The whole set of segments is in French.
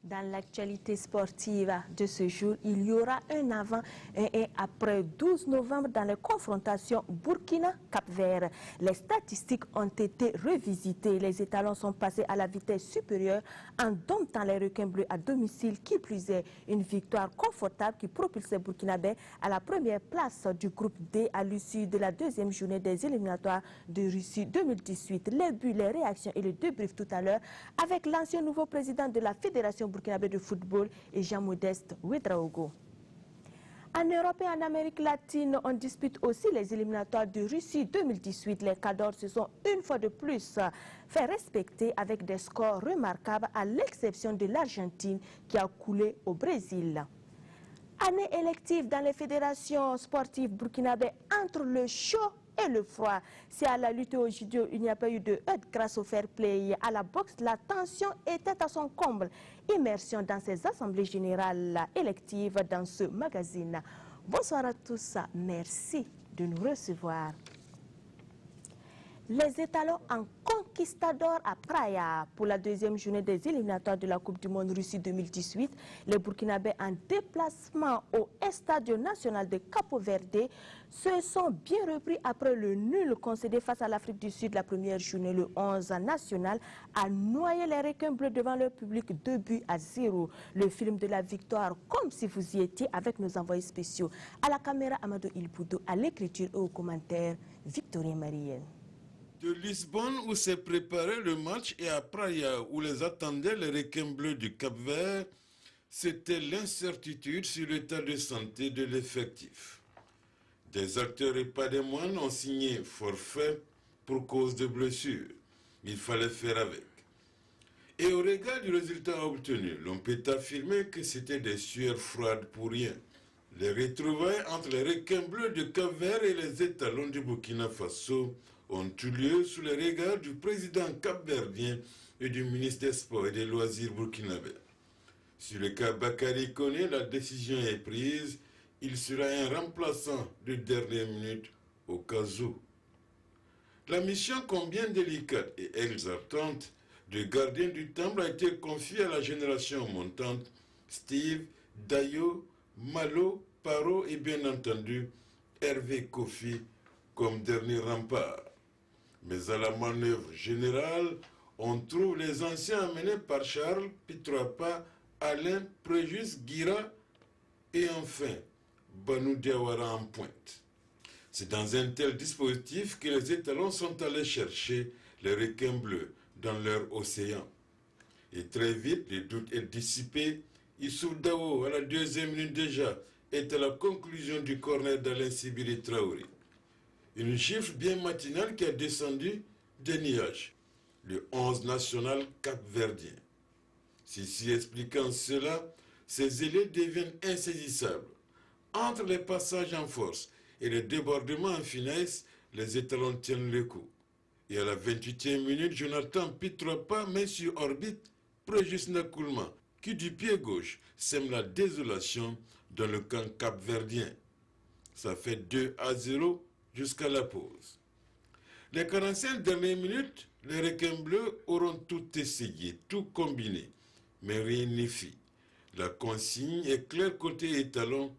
Dans l'actualité sportive de ce jour, il y aura un avant et un après 12 novembre dans les confrontations Burkina-Cap-Vert. Les statistiques ont été revisitées. Les étalons sont passés à la vitesse supérieure en domptant les requins bleus à domicile. Qui plus est, une victoire confortable qui propulse les Burkinabés à la première place du groupe D à l'issue de la deuxième journée des éliminatoires de Russie 2018. Les buts, les réactions et le débrief tout à l'heure avec l'ancien nouveau président de la Fédération burkinabé de football et Jean-Modeste Ouedraogo. En Europe et en Amérique latine, on dispute aussi les éliminatoires de Russie 2018. Les Cadors se sont une fois de plus fait respecter avec des scores remarquables à l'exception de l'Argentine qui a coulé au Brésil. Année élective dans les fédérations sportives burkinabées entre le chaud et le froid. C'est à la lutte au judo, il n'y a pas eu de heurts grâce au fair play. À la boxe, la tension était à son comble. Immersion dans ces assemblées générales électives dans ce magazine. Bonsoir à tous, merci de nous recevoir. Les étalons en conquistador à Praia pour la deuxième journée des éliminatoires de la Coupe du Monde Russie 2018. Les Burkinabés en déplacement au Estadio Nacional de Capo Verde se sont bien repris après le nul concédé face à l'Afrique du Sud. La première journée, le 11 national, a noyé les requins bleus devant leur public 2-0. Le film de la victoire, comme si vous y étiez avec nos envoyés spéciaux. À la caméra, Amadou Ilboudo, à l'écriture et aux commentaires, Victorien Marielle. De Lisbonne où s'est préparé le match et à Praia où les attendaient les requins bleus du Cap-Vert, c'était l'incertitude sur l'état de santé de l'effectif. Des acteurs et pas des moines ont signé forfait pour cause de blessures. Il fallait faire avec. Et au regard du résultat obtenu, l'on peut affirmer que c'était des sueurs froides pour rien. Les retrouvailles entre les requins bleus du Cap-Vert et les étalons du Burkina Faso ont eu lieu sous les regards du président capverdien et du ministre des Sports et des Loisirs burkinabé. Sur le cas Bakary Koné, la décision est prise. Il sera un remplaçant de dernière minute au cas où. La mission combien délicate et exaltante de gardien du temple a été confiée à la génération montante, Steve, Dayo, Malo, Paro et bien entendu Hervé Kofi comme dernier rempart. Mais à la manœuvre générale, on trouve les anciens amenés par Charles, Pitroapa, Alain, Préjus, Guira et enfin Banou Diawara en pointe. C'est dans un tel dispositif que les étalons sont allés chercher les requins bleus dans leur océan. Et très vite, le doute est dissipé. Issouf Dao, à la deuxième minute déjà, est à la conclusion du corner d'Alain Sibiri Traoré. Une gifle bien matinale qui a descendu des nuages. Le 11 national capverdien. Si expliquant cela, ces ailés deviennent insaisissables. Entre les passages en force et les débordements en finesse, les étalons tiennent le coup. Et à la 28e minute, Jonathan Pitropa met sur orbite Préjus Nakoulma, qui du pied gauche sème la désolation dans le camp capverdien. Ça fait 2-0 jusqu'à la pause. Les 45 dernières minutes, les requins bleus auront tout essayé, tout combiné, mais rien n'y fit. La consigne est claire côté étalon,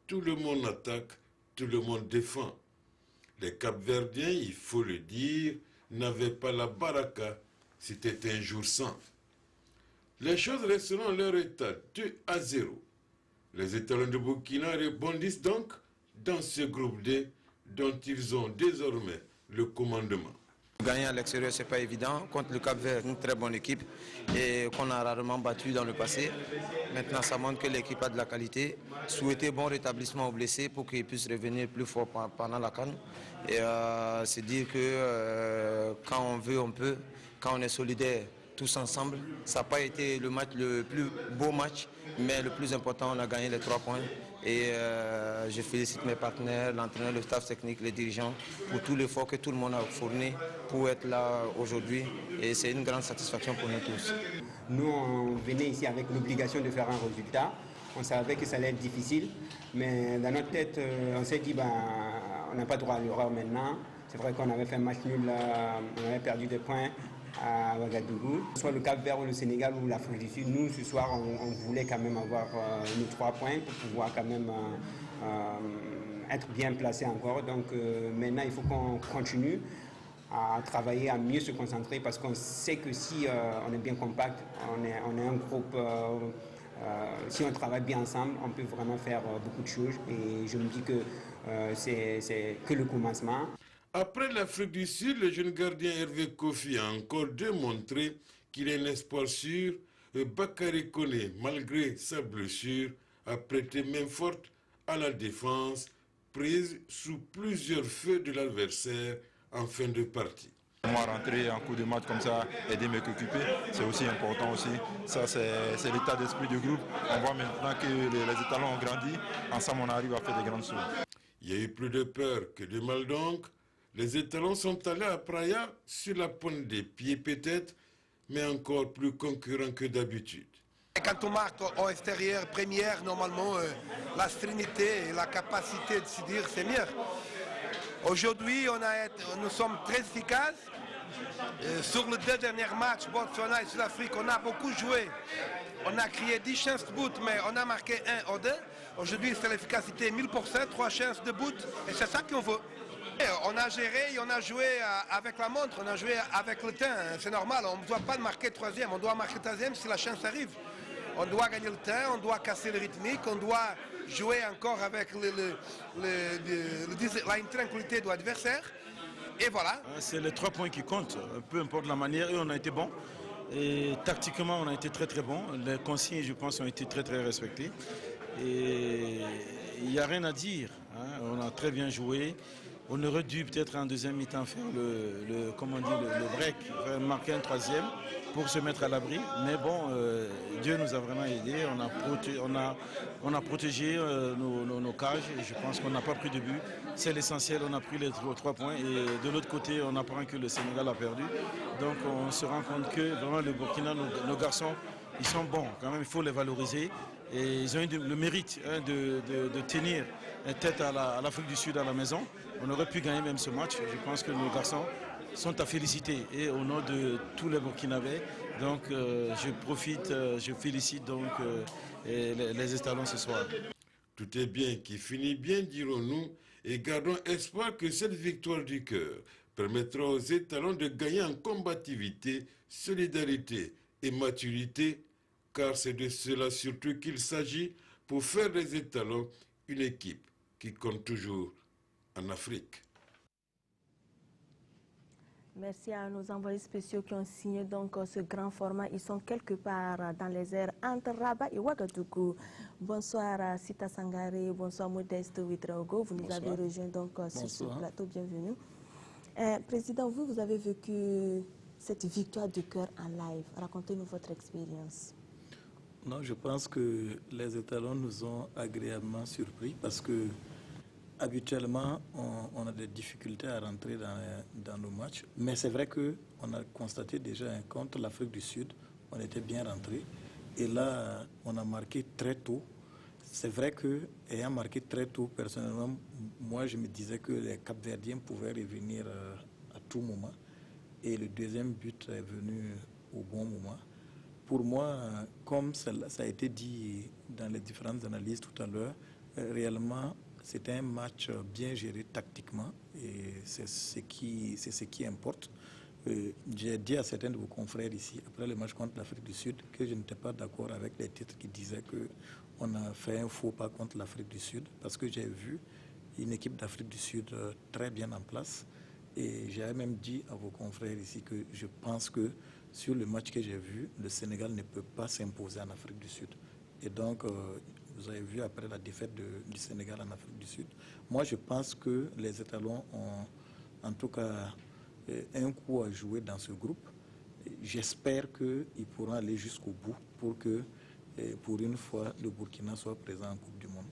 tout le monde attaque, tout le monde défend. Les Capverdiens, il faut le dire, n'avaient pas la baraka, c'était un jour sans. Les choses resteront à leur état, 2-0. Les étalons de Burkina rebondissent donc dans ce groupe D dont ils ont désormais le commandement. Gagner à l'extérieur, ce n'est pas évident. Contre le Cap-Vert, une très bonne équipe et qu'on a rarement battu dans le passé. Maintenant, ça montre que l'équipe a de la qualité. Souhaiter bon rétablissement aux blessés pour qu'ils puissent revenir plus fort pendant la CAN. Et c'est dire que quand on veut, on peut. Quand on est solidaire, tous ensemble. Ça n'a pas été le plus beau match, mais le plus important, on a gagné les 3 points. Et je félicite mes partenaires, l'entraîneur, le staff technique, les dirigeants, pour tout l'effort que tout le monde a fourni pour être là aujourd'hui. Et c'est une grande satisfaction pour nous tous. Nous, on venait ici avec l'obligation de faire un résultat. On savait que ça allait être difficile, mais dans notre tête, on s'est dit, on n'a pas droit à l'erreur maintenant. C'est vrai qu'on avait fait un match nul, on avait perdu des points. à Ouagadougou. Soit le Cap-Vert ou le Sénégal ou l'Afrique du Sud, nous ce soir on voulait quand même avoir nos 3 points pour pouvoir quand même être bien placé encore. Donc maintenant il faut qu'on continue à travailler, à mieux se concentrer parce qu'on sait que si on est bien compact, on est un groupe, si on travaille bien ensemble, on peut vraiment faire beaucoup de choses et je me dis que c'est que le commencement. Après l'Afrique du Sud, le jeune gardien Hervé Kofi a encore démontré qu'il est un espoir sûr. Bakary Koné, malgré sa blessure, a prêté main forte à la défense, prise sous plusieurs feux de l'adversaire en fin de partie. Moi, rentrer en coup de match comme ça, aider mes coéquipiers, c'est aussi important aussi. Ça, c'est l'état d'esprit du groupe. On voit maintenant que les étalons ont grandi. Ensemble, on arrive à faire des grandes choses. Il y a eu plus de peur que de mal donc. Les étalons sont allés à Praia sur la pointe des pieds peut-être, mais encore plus concurrents que d'habitude. Quand on marque en extérieur, première, normalement, la sérénité et la capacité de se dire c'est mieux. Aujourd'hui, nous sommes très efficaces. Sur les 2 derniers matchs, Botswana et Sud-Afrique, on a beaucoup joué. On a créé 10 chances de but, mais on a marqué 1 ou 2. Aujourd'hui, c'est l'efficacité 1000%, 3 chances de but, et c'est ça qu'on veut. On a géré, on a joué avec la montre, on a joué avec le temps, c'est normal, on ne doit pas marquer 3e, on doit marquer 3e si la chance arrive. On doit gagner le temps, on doit casser le rythmique, on doit jouer encore avec l'intranquillité de l'adversaire. Et voilà. C'est les 3 points qui comptent, peu importe la manière, et on a été bon. Et tactiquement, on a été très très bon. Les consignes, je pense, ont été très très respectées. Et il n'y a rien à dire. Hein. On a très bien joué. On aurait dû peut-être en deuxième mi-temps faire le break, marquer un 3e pour se mettre à l'abri. Mais bon, Dieu nous a vraiment aidés. On a protégé nos cages. Et je pense qu'on n'a pas pris de but. C'est l'essentiel, on a pris les 3 points. Et de l'autre côté, on apprend que le Sénégal a perdu. Donc on se rend compte que vraiment le Burkina, nos garçons, ils sont bons. Quand même, il faut les valoriser. Et ils ont eu le mérite de tenir tête à l'Afrique du Sud à la maison. On aurait pu gagner même ce match. Je pense que nos garçons sont à féliciter et au nom de tous les Burkinabés. Donc je félicite donc les étalons ce soir. Tout est bien qui finit bien, dirons-nous, et gardons espoir que cette victoire du cœur permettra aux étalons de gagner en combativité, solidarité et maturité, car c'est de cela surtout qu'il s'agit pour faire des étalons une équipe qui compte toujours en Afrique. Merci à nos envoyés spéciaux qui ont signé donc ce grand format. Ils sont quelque part dans les airs entre Rabat et Ouagadougou. Bonsoir Sita Sangaré, bonsoir Modeste Ouedraogo. Vous nous avez rejoint donc sur ce plateau. Bienvenue. Président, vous avez vécu cette victoire du cœur en live. Racontez-nous votre expérience. Non, je pense que les étalons nous ont agréablement surpris parce que habituellement, on a des difficultés à rentrer dans nos matchs. Mais c'est vrai qu'on a constaté déjà contre l'Afrique du Sud, on était bien rentré. Et là, on a marqué très tôt. C'est vrai qu'ayant marqué très tôt, personnellement, moi, je me disais que les Cap-Verdiens pouvaient revenir à tout moment. Et le deuxième but est venu au bon moment. Pour moi, comme ça a été dit dans les différentes analyses tout à l'heure, réellement, c'était un match bien géré tactiquement et c'est ce qui importe. J'ai dit à certains de vos confrères ici, après le match contre l'Afrique du Sud, que je n'étais pas d'accord avec les titres qui disaient qu'on a fait un faux pas contre l'Afrique du Sud, parce que j'ai vu une équipe d'Afrique du Sud très bien en place. Et j'ai même dit à vos confrères ici que je pense que sur le match que j'ai vu, le Sénégal ne peut pas s'imposer en Afrique du Sud. Et donc, vous avez vu après la défaite du Sénégal en Afrique du Sud. Moi, je pense que les étalons ont en tout cas un coup à jouer dans ce groupe. J'espère qu'ils pourront aller jusqu'au bout pour que, pour une fois, le Burkina soit présent en Coupe du Monde.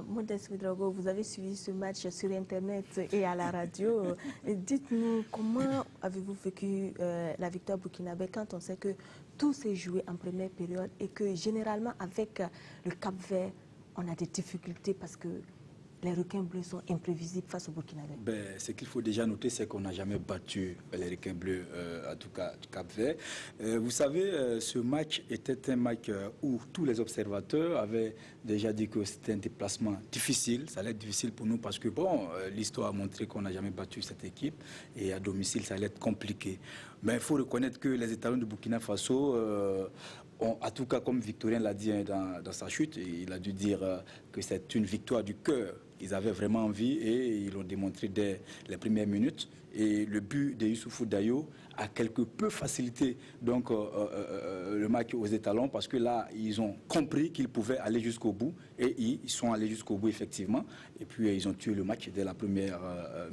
Modeste Ouedraogo, vous avez suivi ce match sur Internet et à la radio. Dites-nous, comment avez-vous vécu la victoire burkinabé quand on sait que tout s'est joué en première période et que généralement avec le Cap-Vert, on a des difficultés parce que les requins bleus sont imprévisibles face au Burkinabé? Ce qu'il faut déjà noter, c'est qu'on n'a jamais battu les requins bleus, en tout cas du Cap-Vert. Vous savez, ce match était un match où tous les observateurs avaient déjà dit que c'était un déplacement difficile. Ça allait être difficile pour nous parce que, bon, l'histoire a montré qu'on n'a jamais battu cette équipe et à domicile, ça allait être compliqué. Mais il faut reconnaître que les étalons de Burkina Faso en tout cas, comme Victorien l'a dit dans sa chute, il a dû dire que c'est une victoire du cœur. Ils avaient vraiment envie et ils l'ont démontré dès les premières minutes. Et le but de Youssoufou Dayo a quelque peu facilité donc, le match aux étalons parce que là, ils ont compris qu'ils pouvaient aller jusqu'au bout et ils sont allés jusqu'au bout effectivement. Et puis, ils ont tué le match dès la première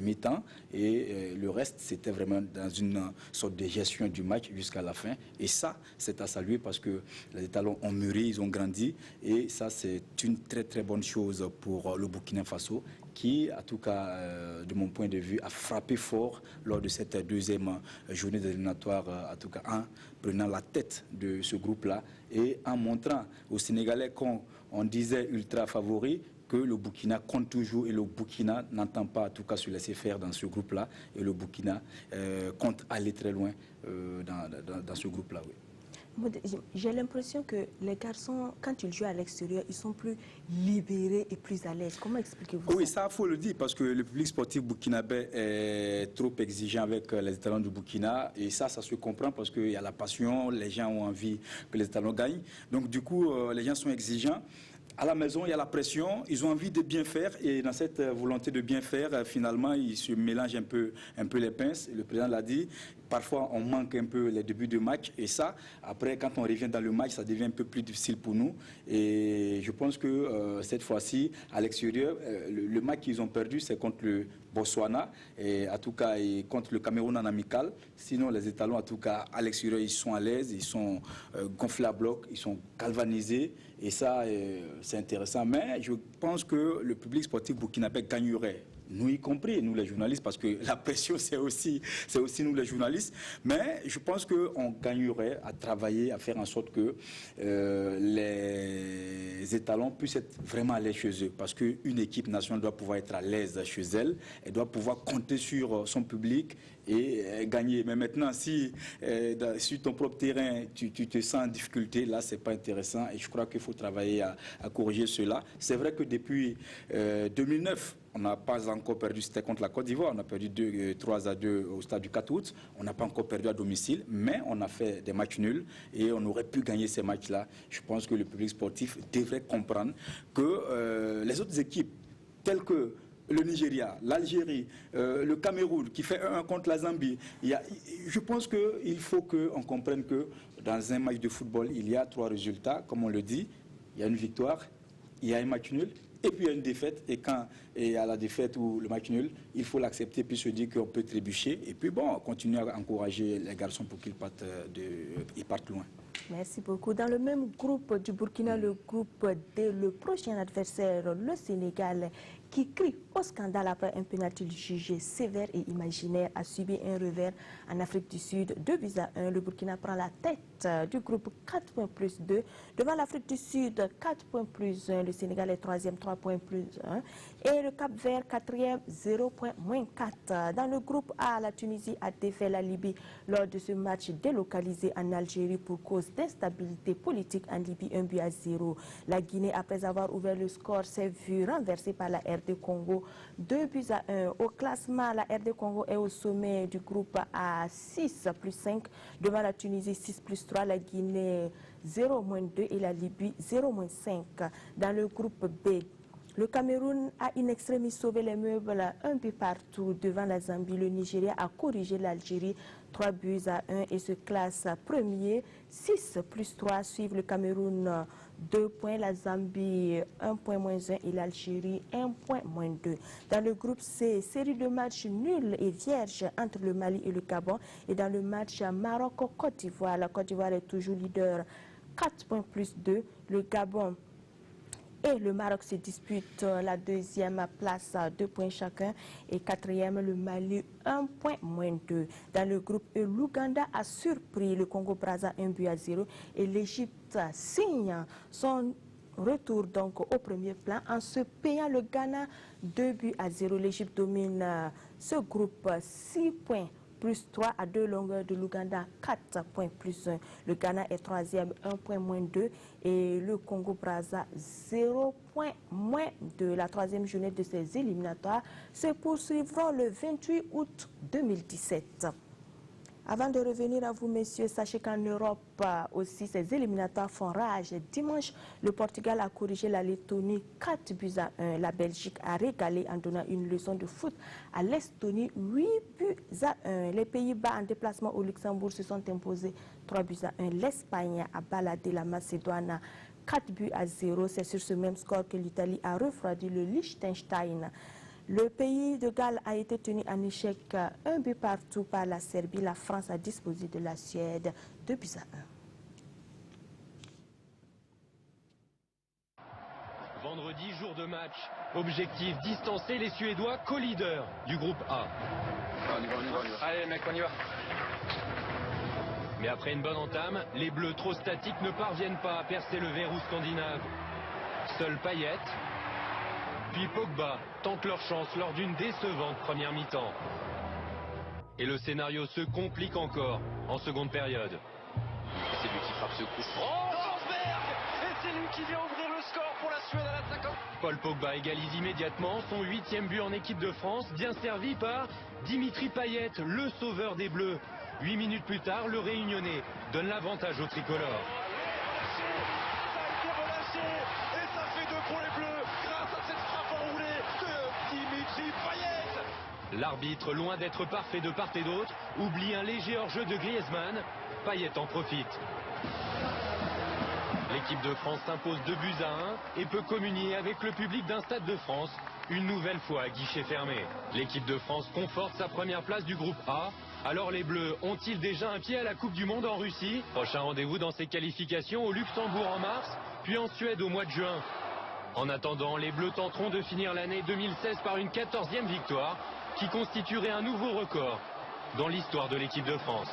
mi-temps et le reste, c'était vraiment dans une sorte de gestion du match jusqu'à la fin. Et ça, c'est à saluer parce que les étalons ont mûri, ils ont grandi et ça, c'est une très très bonne chose pour le Burkina Faso qui, en tout cas, de mon point de vue, a frappé fort lors de cette deuxième journée d'éliminatoire, en tout cas en prenant la tête de ce groupe-là et en montrant aux Sénégalais qu'on disait ultra favoris que le Burkina compte toujours et le Burkina n'entend pas en tout cas se laisser faire dans ce groupe-là et le Burkina compte aller très loin dans ce groupe-là. Oui. J'ai l'impression que les garçons, quand ils jouent à l'extérieur, ils sont plus libérés et plus à l'aise. Comment expliquez-vous ça? Oui, ça, il faut le dire, parce que le public sportif burkinabé est trop exigeant avec les étalons du Burkina. Et ça se comprend parce qu'il y a la passion, les gens ont envie que les étalons gagnent. Donc, du coup, les gens sont exigeants. À la maison, il y a la pression, ils ont envie de bien faire et dans cette volonté de bien faire, finalement, ils se mélangent un peu les pinces. Le président l'a dit, parfois on manque un peu les débuts de match et ça, après quand on revient dans le match, ça devient un peu plus difficile pour nous. Et je pense que cette fois-ci, à l'extérieur, le match qu'ils ont perdu, c'est contre le Botswana, et en tout cas et contre le Cameroun en amical. Sinon, les étalons, en tout cas, à l'extérieur, ils sont à l'aise, ils sont gonflés à bloc, ils sont galvanisés. Et ça, c'est intéressant. Mais je pense que le public sportif burkinabé gagnerait. Nous y compris, nous les journalistes, parce que la pression, c'est aussi nous les journalistes. Mais je pense qu'on gagnerait à travailler, à faire en sorte que les étalons puissent être vraiment à l'aise chez eux. Parce qu'une équipe nationale doit pouvoir être à l'aise chez elle, elle doit pouvoir compter sur son public et gagner. Mais maintenant, si sur ton propre terrain, tu te sens en difficulté, là, c'est pas intéressant. Et je crois qu'il faut travailler à corriger cela. C'est vrai que depuis 2009, on n'a pas encore perdu, c'était contre la Côte d'Ivoire, on a perdu 3-2 au stade du 4 août. On n'a pas encore perdu à domicile, mais on a fait des matchs nuls et on aurait pu gagner ces matchs-là. Je pense que le public sportif devrait comprendre que les autres équipes, telles que le Nigeria, l'Algérie, le Cameroun, qui fait 1-1 contre la Zambie, je pense qu'il faut qu'on comprenne que dans un match de football, il y a 3 résultats, comme on le dit. Il y a une victoire, il y a un match nul. Et puis il y a une défaite, et quand il y a la défaite ou le match nul, il faut l'accepter, puis se dire qu'on peut trébucher. Et puis bon, continuer à encourager les garçons pour qu'ils partent loin. Merci beaucoup. Dans le même groupe du Burkina, le groupe le prochain adversaire, le Sénégal, qui crie au scandale après un pénalty jugé sévère et imaginaire, a subi un revers en Afrique du Sud, 2-1. Le Burkina prend la tête du groupe 4 points plus 2. Devant l'Afrique du Sud, 4 points plus 1. Le Sénégal est 3e, 3 points plus 1. Et le Cap-Vert, 4e, 0 points moins 4. Dans le groupe A, la Tunisie a défait la Libye lors de ce match délocalisé en Algérie pour cause d'instabilité politique en Libye, 1-0. La Guinée, après avoir ouvert le score, s'est vue renversée par la RD Congo, 2-1. Au classement, la RD Congo est au sommet du groupe à 6 plus 5. Devant la Tunisie, 6 plus 3. La Guinée, 0-2 et la Libye, 0-5. Dans le groupe B, le Cameroun a in extremis sauvé les meubles, un but partout devant la Zambie. Le Nigeria a corrigé l'Algérie, 3-1 et se classe premier. 6 plus 3 suivent le Cameroun, 2 points. La Zambie, 1 point moins 1 et l'Algérie, 1 point moins 2. Dans le groupe C, série de matchs nuls et vierges entre le Mali et le Gabon. Et dans le match Maroc-Côte d'Ivoire, la Côte d'Ivoire est toujours leader, 4 points plus 2. Le Gabon et le Maroc se disputent la 2e place, 2 points chacun. Et 4e, le Mali, 1 point moins 2. Dans le groupe E, l'Ouganda a surpris le Congo-Brazza 1-0. Et l'Égypte signe son retour donc au premier plan en se payant le Ghana 2-0. L'Égypte domine ce groupe 6 points plus 3 à 2 longueurs de l'Ouganda 4 points plus 1. Le Ghana est troisième 1 point moins 2 et le Congo-Brazza 0 point moins 2. La troisième journée de ces éliminatoires se poursuivront le 28 août 2017. Avant de revenir à vous, messieurs, sachez qu'en Europe aussi, ces éliminatoires font rage. Dimanche, le Portugal a corrigé la Lettonie 4-1. La Belgique a régalé en donnant une leçon de foot à l'Estonie 8-1. Les Pays-Bas en déplacement au Luxembourg se sont imposés 3-1. L'Espagne a baladé la Macédoine 4-0. C'est sur ce même score que l'Italie a refroidi le Liechtenstein. Le pays de Galles a été tenu en échec 1 but partout par la Serbie. La France a disposé de la Suède 2-1. Vendredi, jour de match. Objectif, distancer les Suédois co-leaders du groupe A. On y va. Allez mec, on y va. Mais après une bonne entame, les Bleus trop statiques ne parviennent pas à percer le verrou scandinave. Seul Payet, puis Pogba tentent leur chance lors d'une décevante première mi-temps. Et le scénario se complique encore en seconde période. C'est lui qui frappe ce coup. Oh, Forsberg! Et c'est lui qui vient ouvrir le score pour la Suède à la 50. Paul Pogba égalise immédiatement son 8e but en équipe de France, bien servi par Dimitri Payet, le sauveur des Bleus. 8 minutes plus tard, le Réunionnais donne l'avantage aux tricolores. Et ça fait 2 pour les Bleus grâce à cette frappe enroulée de Dimitri Payet. L'arbitre, loin d'être parfait de part et d'autre, oublie un léger hors-jeu de Griezmann. Payet en profite. L'équipe de France s'impose 2-1 et peut communier avec le public d'un Stade de France, une nouvelle fois à guichet fermé. L'équipe de France conforte sa première place du groupe A. Alors les Bleus ont-ils déjà un pied à la Coupe du Monde en Russie? Prochain rendez-vous dans ces qualifications au Luxembourg en mars, puis en Suède au mois de juin. En attendant, les Bleus tenteront de finir l'année 2016 par une 14e victoire qui constituerait un nouveau record dans l'histoire de l'équipe de France.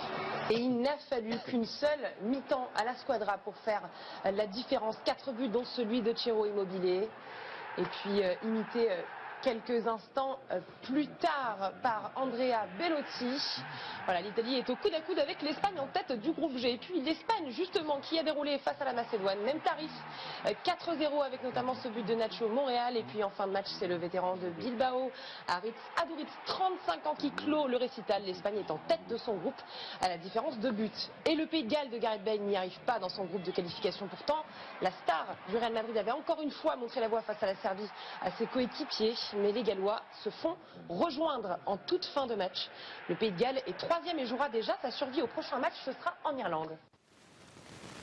Et il n'a fallu qu'une seule mi-temps à la Squadra pour faire la différence. 4 buts dont celui de Ciro Immobile. Et puis imité quelques instants plus tard par Andrea Bellotti. Voilà, l'Italie est au coude à coude avec l'Espagne en tête du groupe G. Et puis l'Espagne justement qui a déroulé face à la Macédoine. Même tarif, 4-0 avec notamment ce but de Nacho Montréal. Et puis en fin de match, c'est le vétéran de Bilbao, Aritz Aduriz, 35 ans, qui clôt le récital. L'Espagne est en tête de son groupe à la différence de buts. Et le Pays de Galles de Gareth Bale n'y arrive pas dans son groupe de qualification. Pourtant, la star du Real Madrid avait encore une fois montré la voie face à la Serbie à ses coéquipiers. Mais les Gallois se font rejoindre en toute fin de match. Le Pays de Galles est 3e et jouera déjà sa survie au prochain match. Ce sera en Irlande.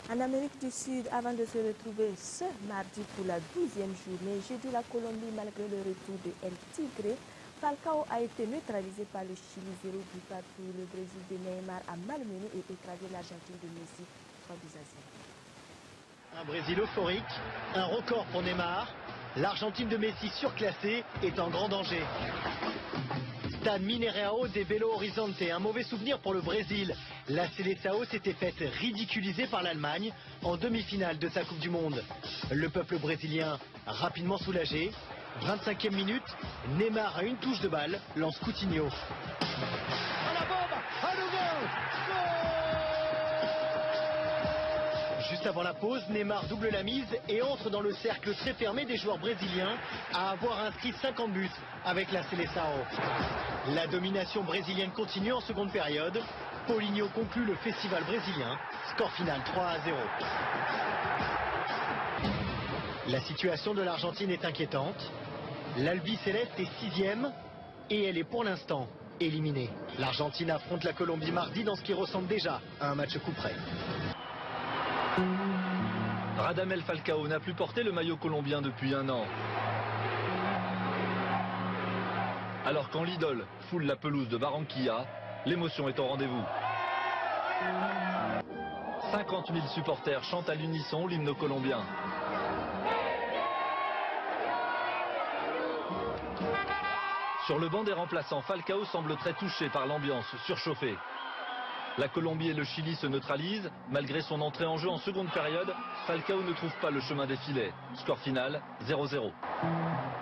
En Amérique du Sud, avant de se retrouver ce mardi pour la 12e journée, jeudi la Colombie, malgré le retour de El Tigre, Falcao a été neutralisé par le Chili 0 but partout. Le Brésil de Neymar a malmené et écrasé l'Argentine de Messi 3-0. Un Brésil euphorique, un record pour Neymar. L'Argentine de Messi surclassée est en grand danger. Stade Mineirão de Belo Horizonte, un mauvais souvenir pour le Brésil. La Seleção s'était faite ridiculiser par l'Allemagne en demi-finale de sa Coupe du Monde. Le peuple brésilien rapidement soulagé. 25e minute, Neymar à une touche de balle lance Coutinho. À la bombe, à nouveau. Juste avant la pause, Neymar double la mise et entre dans le cercle très fermé des joueurs brésiliens à avoir inscrit 50 buts avec la Seleção. La domination brésilienne continue en seconde période. Paulinho conclut le festival brésilien. Score final 3-0. La situation de l'Argentine est inquiétante. L'Albi Céleste est 6e et elle est pour l'instant éliminée. L'Argentine affronte la Colombie mardi dans ce qui ressemble déjà à un match coup près. Radamel Falcao n'a plus porté le maillot colombien depuis 1 an. Alors quand l'idole foule la pelouse de Barranquilla, l'émotion est au rendez-vous. 50 000 supporters chantent à l'unisson l'hymne colombien. Sur le banc des remplaçants, Falcao semble très touché par l'ambiance surchauffée. La Colombie et le Chili se neutralisent. Malgré son entrée en jeu en seconde période, Falcao ne trouve pas le chemin des filets. Score final, 0-0.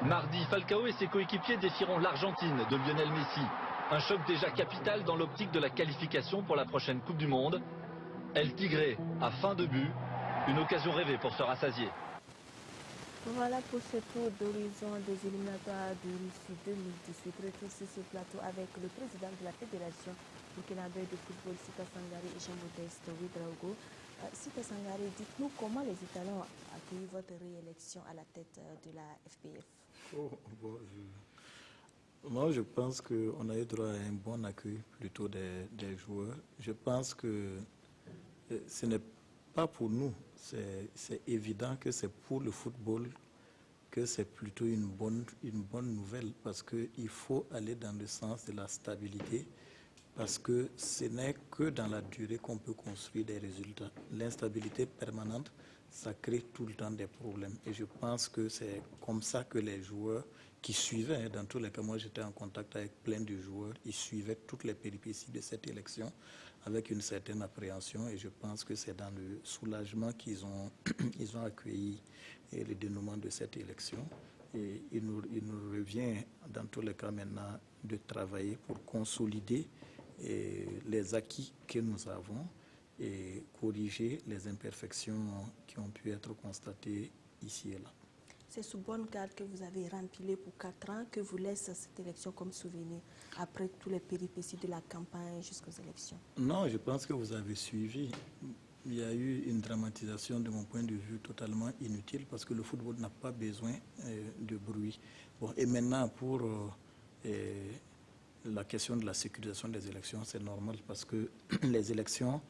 Mardi, Falcao et ses coéquipiers défieront l'Argentine de Lionel Messi. Un choc déjà capital dans l'optique de la qualification pour la prochaine Coupe du Monde. El Tigre a faim de but, une occasion rêvée pour se rassasier. Voilà pour ce tour d'horizon des éliminatoires de Russie 2018. Retour sur ce plateau avec le président de la Fédération burkinabé de football, Sita Sangare et Jean-Modeste Ouedraogo. Sita Sangare, dites-nous comment les Italiens ont accueilli votre réélection à la tête de la FPF. Moi, je pense qu'on a eu droit à un bon accueil plutôt des joueurs. Je pense que ce n'est pas pour nous. C'est évident que c'est pour le football que c'est plutôt une bonne nouvelle parce qu'il faut aller dans le sens de la stabilité parce que ce n'est que dans la durée qu'on peut construire des résultats. L'instabilité permanente, ça crée tout le temps des problèmes. Et je pense que c'est comme ça que les joueurs qui suivaient, dans tous les cas, moi j'étais en contact avec plein de joueurs, ils suivaient toutes les péripéties de cette élection avec une certaine appréhension et je pense que c'est dans le soulagement qu'ils ont, ils ont accueilli le dénouement de cette élection. Et il nous revient dans tous les cas maintenant de travailler pour consolider les acquis que nous avons et corriger les imperfections qui ont pu être constatées ici et là. C'est sous bonne garde que vous avez rempilé pour 4 ans, que vous laissez cette élection comme souvenir, après tous les péripéties de la campagne jusqu'aux élections? Non, je pense que vous avez suivi. Il y a eu une dramatisation de mon point de vue totalement inutile parce que le football n'a pas besoin de bruit. Bon, et maintenant, pour la question de la sécurisation des élections, c'est normal parce que les élections,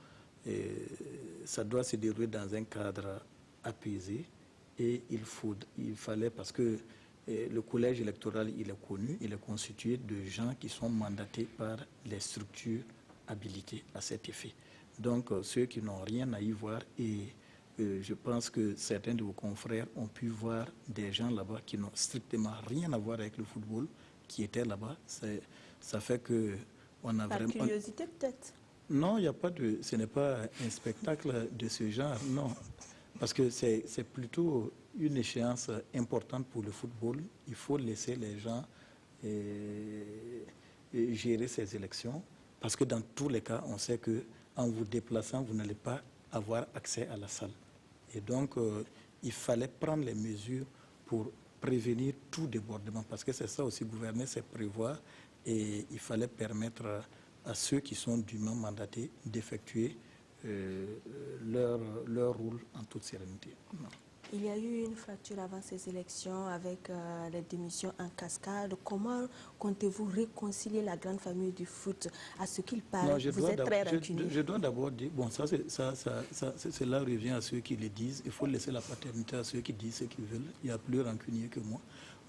ça doit se dérouler dans un cadre apaisé. Et il fallait, parce que le collège électoral, il est connu, il est constitué de gens qui sont mandatés par les structures habilitées à cet effet. Donc, ceux qui n'ont rien à y voir, et je pense que certains de vos confrères ont pu voir des gens là-bas qui n'ont strictement rien à voir avec le football, qui étaient là-bas. Ça fait que on a Par vraiment... curiosité peut-être? Non, il n'y a pas de... Ce n'est pas un spectacle de ce genre, non. Parce que c'est plutôt une échéance importante pour le football. Il faut laisser les gens gérer ces élections. Parce que dans tous les cas, on sait qu'en vous déplaçant, vous n'allez pas avoir accès à la salle. Et donc, il fallait prendre les mesures pour prévenir tout débordement. Parce que c'est ça aussi, gouverner, c'est prévoir. Et il fallait permettre à ceux qui sont dûment mandatés d'effectuer leur rôle en toute sérénité. Non. Il y a eu une fracture avant ces élections avec les démissions en cascade. Comment comptez-vous réconcilier la grande famille du foot? À ce qu'il parle, vous êtes très rancunier. Je dois d'abord dire, bon, cela revient à ceux qui le disent. Il faut laisser la paternité à ceux qui disent ce qu'ils veulent. Il y a plus rancunier que moi.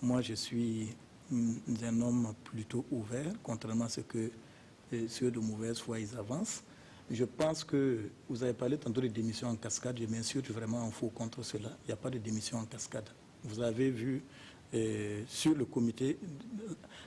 Moi, je suis un homme plutôt ouvert, contrairement à ce que ceux de mauvaise foi, ils avancent. Je pense que vous avez parlé tantôt de démission en cascade. Je m'insurge vraiment en faux contre cela. Il n'y a pas de démission en cascade. Vous avez vu sur le comité,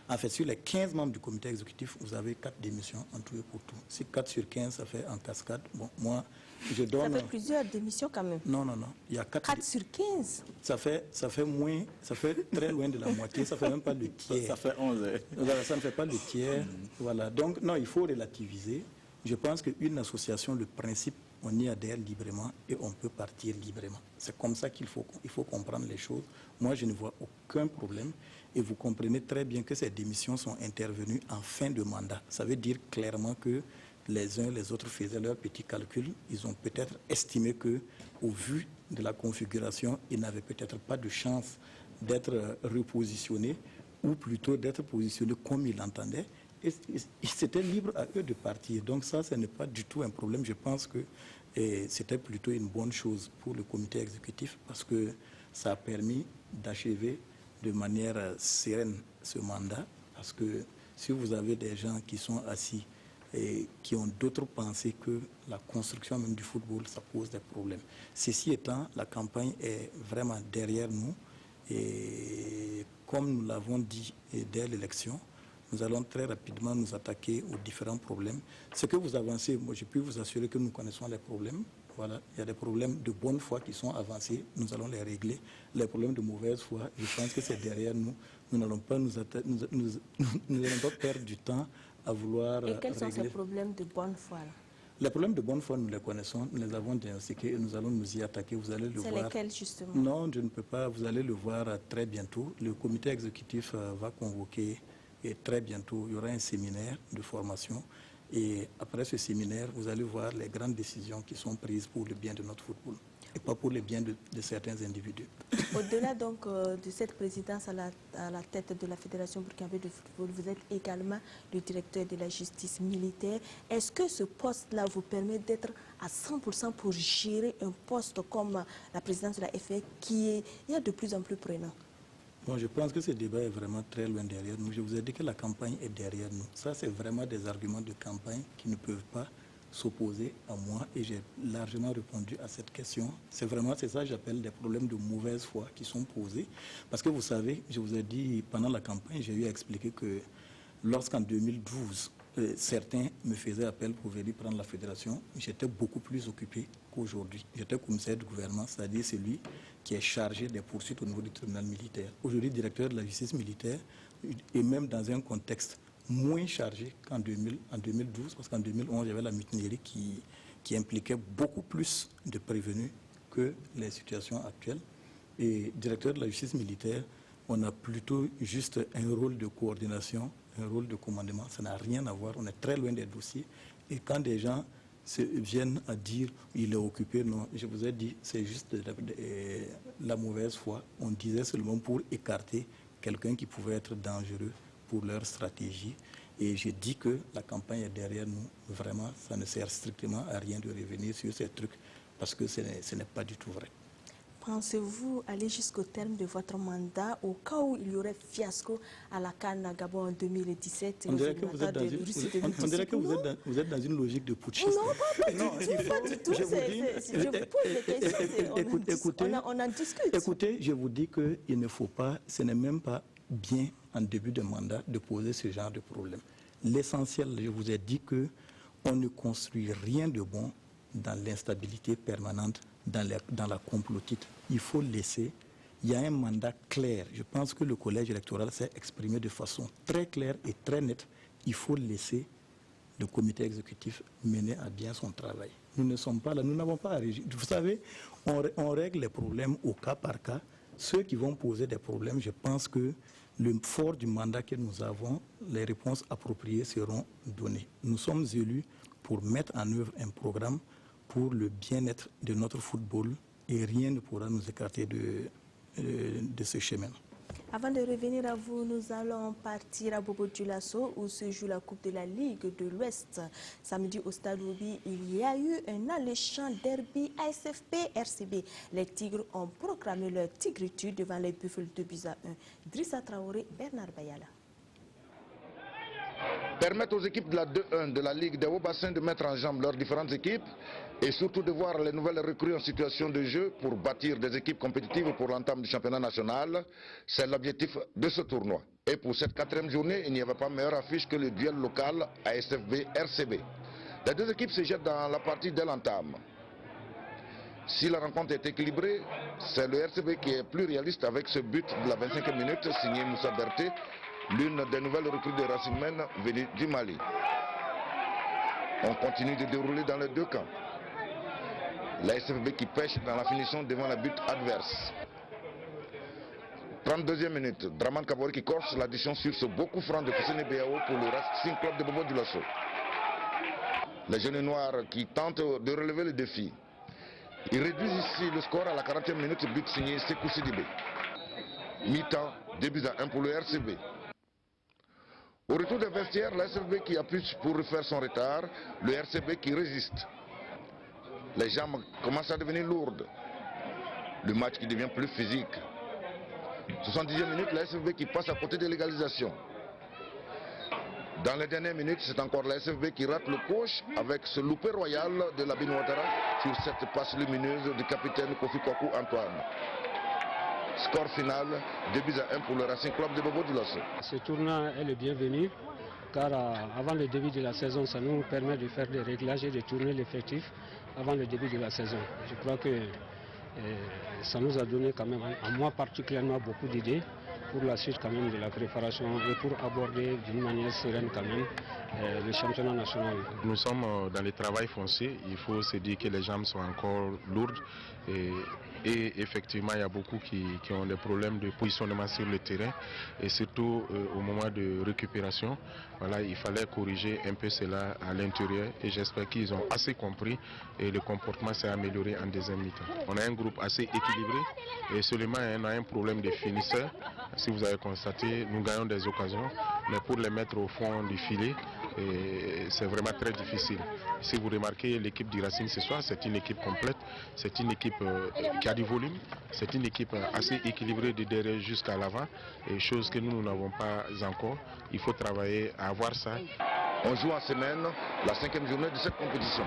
en fait sur les 15 membres du comité exécutif, vous avez 4 démissions en tout et pour tout. Si 4 sur 15, ça fait en cascade. Bon, moi, je donne... Ça fait plusieurs démissions quand même. Non. Il y a 4 sur 15. Ça fait moins, ça fait très loin de la moitié. Ça fait même pas le tiers. Ça fait 11. Voilà, ça ne fait pas le tiers. Voilà. Donc, non, il faut relativiser. Je pense qu'une association, le principe, on y adhère librement et on peut partir librement. C'est comme ça qu'il faut comprendre les choses. Moi, je ne vois aucun problème et vous comprenez très bien que ces démissions sont intervenues en fin de mandat. Ça veut dire clairement que les uns et les autres faisaient leurs petits calculs. Ils ont peut-être estimé qu'au vu de la configuration, ils n'avaient peut-être pas de chance d'être repositionnés ou plutôt d'être positionnés comme ils l'entendaient. Et c'était libre à eux de partir. Donc ça, ce n'est pas du tout un problème. Je pense que c'était plutôt une bonne chose pour le comité exécutif parce que ça a permis d'achever de manière sereine ce mandat. Parce que si vous avez des gens qui sont assis et qui ont d'autres pensées que la construction même du football, ça pose des problèmes. Ceci étant, la campagne est vraiment derrière nous. Et comme nous l'avons dit dès l'élection, nous allons très rapidement nous attaquer aux différents problèmes. Ce que vous avancez, moi je peux vous assurer que nous connaissons les problèmes. Voilà, il y a des problèmes de bonne foi qui sont avancés, nous allons les régler. Les problèmes de mauvaise foi, je pense que c'est derrière nous. Nous n'allons pas perdre du temps à vouloir régler. Et quels sont ces problèmes de bonne foi là? Les problèmes de bonne foi, nous les connaissons, nous les avons diagnostiqués et nous allons nous y attaquer. Vous allez le voir. C'est lesquels justement? Non, je ne peux pas. Vous allez le voir très bientôt. Le comité exécutif va convoquer et très bientôt, il y aura un séminaire de formation. Et après ce séminaire, vous allez voir les grandes décisions qui sont prises pour le bien de notre football et pas pour le bien de certains individus. Au-delà donc de cette présidence à la tête de la Fédération burkinabé de football, vous êtes également le directeur de la justice militaire. Est-ce que ce poste-là vous permet d'être à 100% pour gérer un poste comme la présidence de la FA qui est de plus en plus prenant? Bon, je pense que ce débat est vraiment très loin derrière nous. Je vous ai dit que la campagne est derrière nous. Ça, c'est vraiment des arguments de campagne qui ne peuvent pas s'opposer à moi et j'ai largement répondu à cette question. C'est ça que j'appelle des problèmes de mauvaise foi qui sont posés. Parce que vous savez, je vous ai dit pendant la campagne, j'ai eu à expliquer que lorsqu'en 2012, certains me faisaient appel pour venir prendre la fédération, j'étais beaucoup plus occupé qu'aujourd'hui. J'étais commissaire du gouvernement, c'est-à-dire celui qui est chargé des poursuites au niveau du tribunal militaire. Aujourd'hui, directeur de la justice militaire, et même dans un contexte moins chargé qu'en 2012, parce qu'en 2011, il y avait la mutinerie qui impliquait beaucoup plus de prévenus que les situations actuelles. Et directeur de la justice militaire, on a plutôt juste un rôle de coordination, un rôle de commandement. Ça n'a rien à voir, on est très loin des dossiers. Et quand des gens viennent à dire il est occupé, non, je vous ai dit, c'est juste la mauvaise foi. On disait seulement pour écarter quelqu'un qui pouvait être dangereux pour leur stratégie. Et j'ai dit que la campagne est derrière nous. Vraiment, ça ne sert strictement à rien de revenir sur ces trucs parce que ce n'est pas du tout vrai. Pensez-vous aller jusqu'au terme de votre mandat au cas où il y aurait fiasco à la CAN Gabon en 2017? On dirait que vous êtes dans une logique de putschiste. Non, pas du tout. Je vous pose des questions, on en discute. Écoutez, je vous dis qu'il ne faut pas, ce n'est même pas bien en début de mandat de poser ce genre de problème. L'essentiel, je vous ai dit qu'on ne construit rien de bon dans l'instabilité permanente, dans la complotite. Il faut laisser, il y a un mandat clair. Je pense que le collège électoral s'est exprimé de façon très claire et très nette. Il faut laisser le comité exécutif mener à bien son travail. Nous ne sommes pas là, nous n'avons pas à régir. Vous savez, on règle les problèmes au cas par cas. Ceux qui vont poser des problèmes, je pense que le fort du mandat que nous avons, les réponses appropriées seront données. Nous sommes élus pour mettre en œuvre un programme pour le bien-être de notre football et rien ne pourra nous écarter de ce chemin. Avant de revenir à vous, nous allons partir à Bobo-Dioulasso où se joue la Coupe de la Ligue de l'Ouest. Samedi au Stade Obi, il y a eu un alléchant derby ASFP-RCB. Les Tigres ont proclamé leur tigritude devant les Buffles 2-1. Drissa Traoré, Bernard Bayala. Permettre aux équipes de la 2-1 de la Ligue des Hauts-Bassins de mettre en jambe leurs différentes équipes et surtout de voir les nouvelles recrues en situation de jeu pour bâtir des équipes compétitives pour l'entame du championnat national, c'est l'objectif de ce tournoi. Et pour cette 4e journée, il n'y avait pas meilleure affiche que le duel local ASFB-RCB. Les deux équipes se jettent dans la partie dès l'entame. Si la rencontre est équilibrée, c'est le RCB qui est plus réaliste avec ce but de la 25e minute signé Moussa Berté, l'une des nouvelles recrues de Racing Men venues du Mali. On continue de dérouler dans les deux camps. La SFB qui pêche dans la finition devant le but adverse. 32e minute, Draman Kabori qui corse l'addition sur ce beau coup franc de Foussine Béao pour le Racing Club de Bobo-Dioulasso. Les jeunes noirs qui tentent de relever le défi. Ils réduisent ici le score à la 40e minute, but signé Sekou Sidibé. Mi-temps, 2-1 pour le RCB. Au retour des vestiaires, la SFB qui appuie pour refaire son retard, le RCB qui résiste. Les jambes commencent à devenir lourdes. Le match qui devient plus physique. 70e minute, la SFB qui passe à côté de l'égalisation. Dans les dernières minutes, c'est encore la SFB qui rate le coach avec ce loupé royal de Labine Ouattara sur cette passe lumineuse du capitaine Kofi Kwaku Antoine. Score final, 2-1 pour le Racing Club de Bobo-Dioulasso. Ce tournoi est le bienvenu car avant le début de la saison, ça nous permet de faire des réglages et de tourner l'effectif avant le début de la saison. Je crois que ça nous a donné quand même, à moi particulièrement, beaucoup d'idées pour la suite quand même de la préparation et pour aborder d'une manière sereine quand même le championnat national. Nous sommes dans le travail foncier, il faut se dire que les jambes sont encore lourdes et effectivement il y a beaucoup qui ont des problèmes de positionnement sur le terrain et surtout au moment de récupération. Voilà, il fallait corriger un peu cela à l'intérieur et j'espère qu'ils ont assez compris et le comportement s'est amélioré en deuxième mi-temps. On a un groupe assez équilibré et seulement on a un problème de finisseur. Si vous avez constaté, nous gagnons des occasions, mais pour les mettre au fond du filet, c'est vraiment très difficile. Si vous remarquez l'équipe du Racing ce soir, c'est une équipe complète, c'est une équipe qui a du volume, c'est une équipe assez équilibrée de derrière jusqu'à l'avant, chose que nous n'avons pas encore. Il faut travailler à avoir ça. On joue en semaine la 5e journée de cette compétition.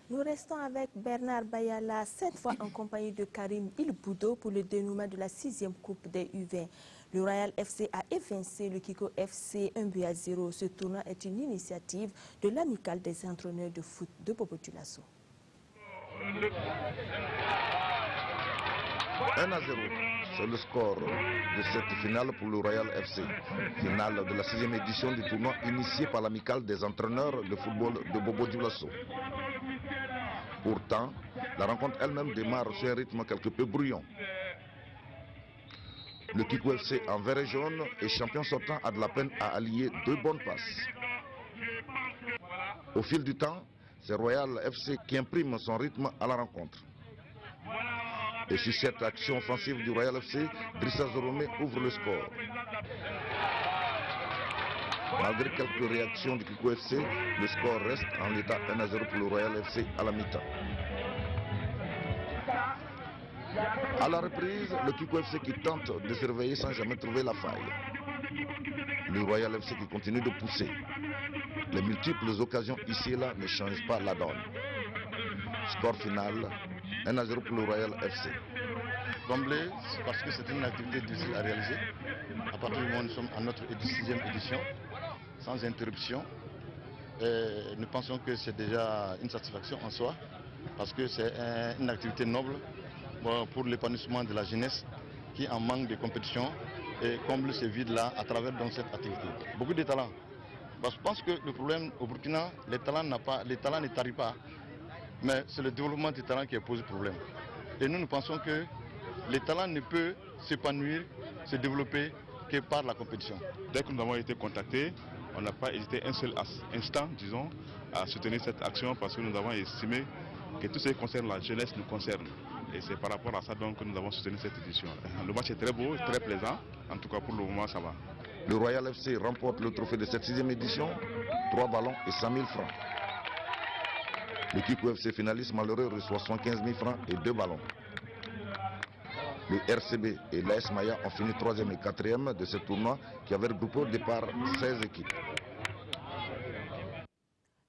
Nous restons avec Bernard Bayala, cette fois en compagnie de Karim Ilboudo pour le dénouement de la 6e Coupe des U20. Le Royal FC a évincé le Kiko FC 1-0. Ce tournoi est une initiative de l'amicale des entraîneurs de foot de Bobo-Dioulasso. 1-0, c'est le score de cette finale pour le Royal FC. Finale de la 6e édition du tournoi initié par l'amicale des entraîneurs de football de Bobo-Dioulasso. Pourtant, la rencontre elle-même démarre sur un rythme quelque peu bruyant. Le Kiko FC en vert et jaune et champion sortant a de la peine à allier 2 bonnes passes. Au fil du temps, c'est Royal FC qui imprime son rythme à la rencontre. Et sur cette action offensive du Royal FC, Drissa Zoromé ouvre le score. Malgré quelques réactions du Kiko FC, le score reste en l'état 1-0 pour le Royal FC à la mi-temps. À la reprise, le Kiko FC qui tente de se réveiller sans jamais trouver la faille. Le Royal FC qui continue de pousser. Les multiples occasions ici et là ne changent pas la donne. Score final, 1-0 pour le Royal FC. D'emblée, parce que c'est une activité difficile à réaliser. À partir du moment où nous sommes à notre 6e édition, sans interruption, et nous pensons que c'est déjà une satisfaction en soi, parce que c'est une activité noble pour l'épanouissement de la jeunesse qui en manque de compétition et comble ce vide-là à travers donc, cette activité. Beaucoup de talents. Parce que je pense que le problème au Burkina, les talents ne tarissent pas, mais c'est le développement des talents qui a posé problème. Et nous pensons que les talents ne peuvent s'épanouir, se développer que par la compétition. Dès que nous avons été contactés, on n'a pas hésité un seul instant, disons, à soutenir cette action parce que nous avons estimé que tout ce qui concerne la jeunesse nous concerne. Et c'est par rapport à ça donc que nous avons soutenu cette édition. Le match est très beau, très plaisant. En tout cas pour le moment ça va. Le Royal FC remporte le trophée de cette 6e édition, 3 ballons et 100 000 francs. Le Kiko FC finaliste malheureux reçoit 75 000 francs et 2 ballons. Le RCB et l'AS Maya ont fini 3e et 4e de ce tournoi qui avait regroupé au départ 16 équipes.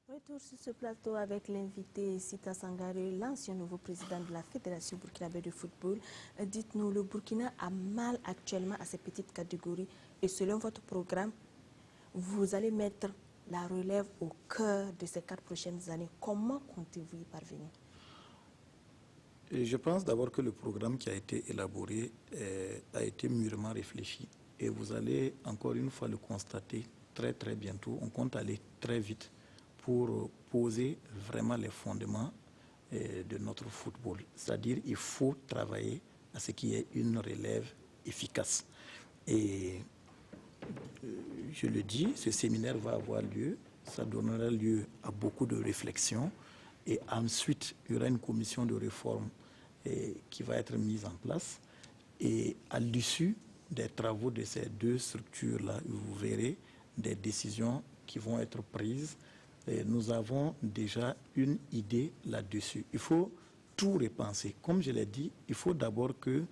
Retour sur ce plateau avec l'invité Sita Sangaré, l'ancien nouveau président de la Fédération burkinabé de football. Dites-nous, le Burkina a mal actuellement à ces petites catégories et selon votre programme, vous allez mettre la relève au cœur de ces 4 prochaines années. Comment comptez-vous y parvenir? Et je pense d'abord que le programme qui a été élaboré a été mûrement réfléchi. Et vous allez encore une fois le constater très très bientôt. On compte aller très vite pour poser vraiment les fondements de notre football. C'est-à-dire qu'il faut travailler à ce qui est une relève efficace. Et je le dis, ce séminaire va avoir lieu, ça donnera lieu à beaucoup de réflexions. Et ensuite, il y aura une commission de réforme qui va être mise en place. Et à l'issue des travaux de ces 2 structures-là, vous verrez des décisions qui vont être prises. Et nous avons déjà une idée là-dessus. Il faut tout repenser. Comme je l'ai dit, il faut d'abord que,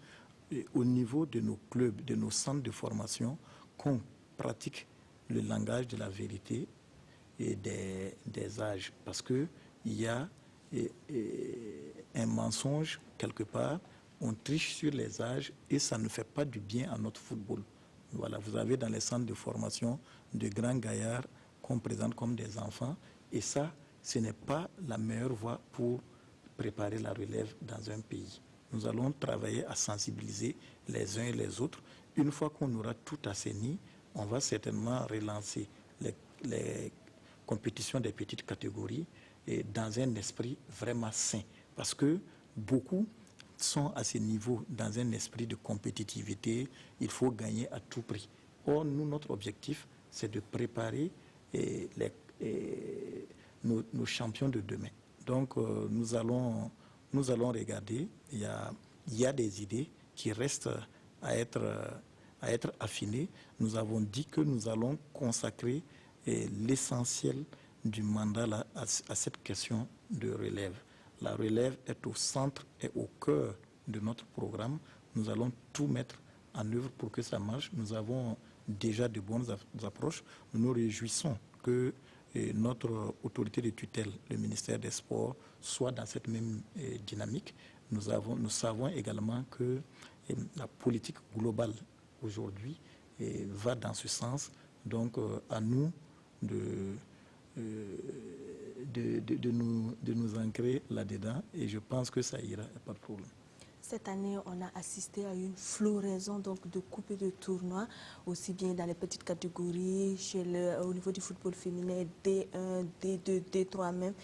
au niveau de nos clubs, de nos centres de formation, qu'on pratique le langage de la vérité et des âges. Parce qu'il y a un mensonge quelque part on triche sur les âges et ça ne fait pas du bien à notre football. Voilà, vous avez dans les centres de formation de grands gaillards qu'on présente comme des enfants et ça, ce n'est pas la meilleure voie pour préparer la relève dans un pays. Nous allons travailler à sensibiliser les uns et les autres. Une fois qu'on aura tout assaini, on va certainement relancer les compétitions des petites catégories et dans un esprit vraiment sain. Parce que beaucoup sont à ce niveau dans un esprit de compétitivité, il faut gagner à tout prix. Or, nous, notre objectif, c'est de préparer nos champions de demain. Donc, nous allons regarder, il y a des idées qui restent à être affinées. Nous avons dit que nous allons consacrer l'essentiel du mandat à cette question de relève. La relève est au centre et au cœur de notre programme. Nous allons tout mettre en œuvre pour que ça marche. Nous avons déjà de bonnes approches. Nous nous réjouissons que notre autorité de tutelle, le ministère des Sports, soit dans cette même dynamique. Nous savons également que la politique globale aujourd'hui va dans ce sens. Donc à nous de nous ancrer là-dedans et je pense que ça ira, pas de problème. Cette année, on a assisté à une floraison donc, de coupes et de tournois, aussi bien dans les petites catégories, au niveau du football féminin, D1, D2, D3 même.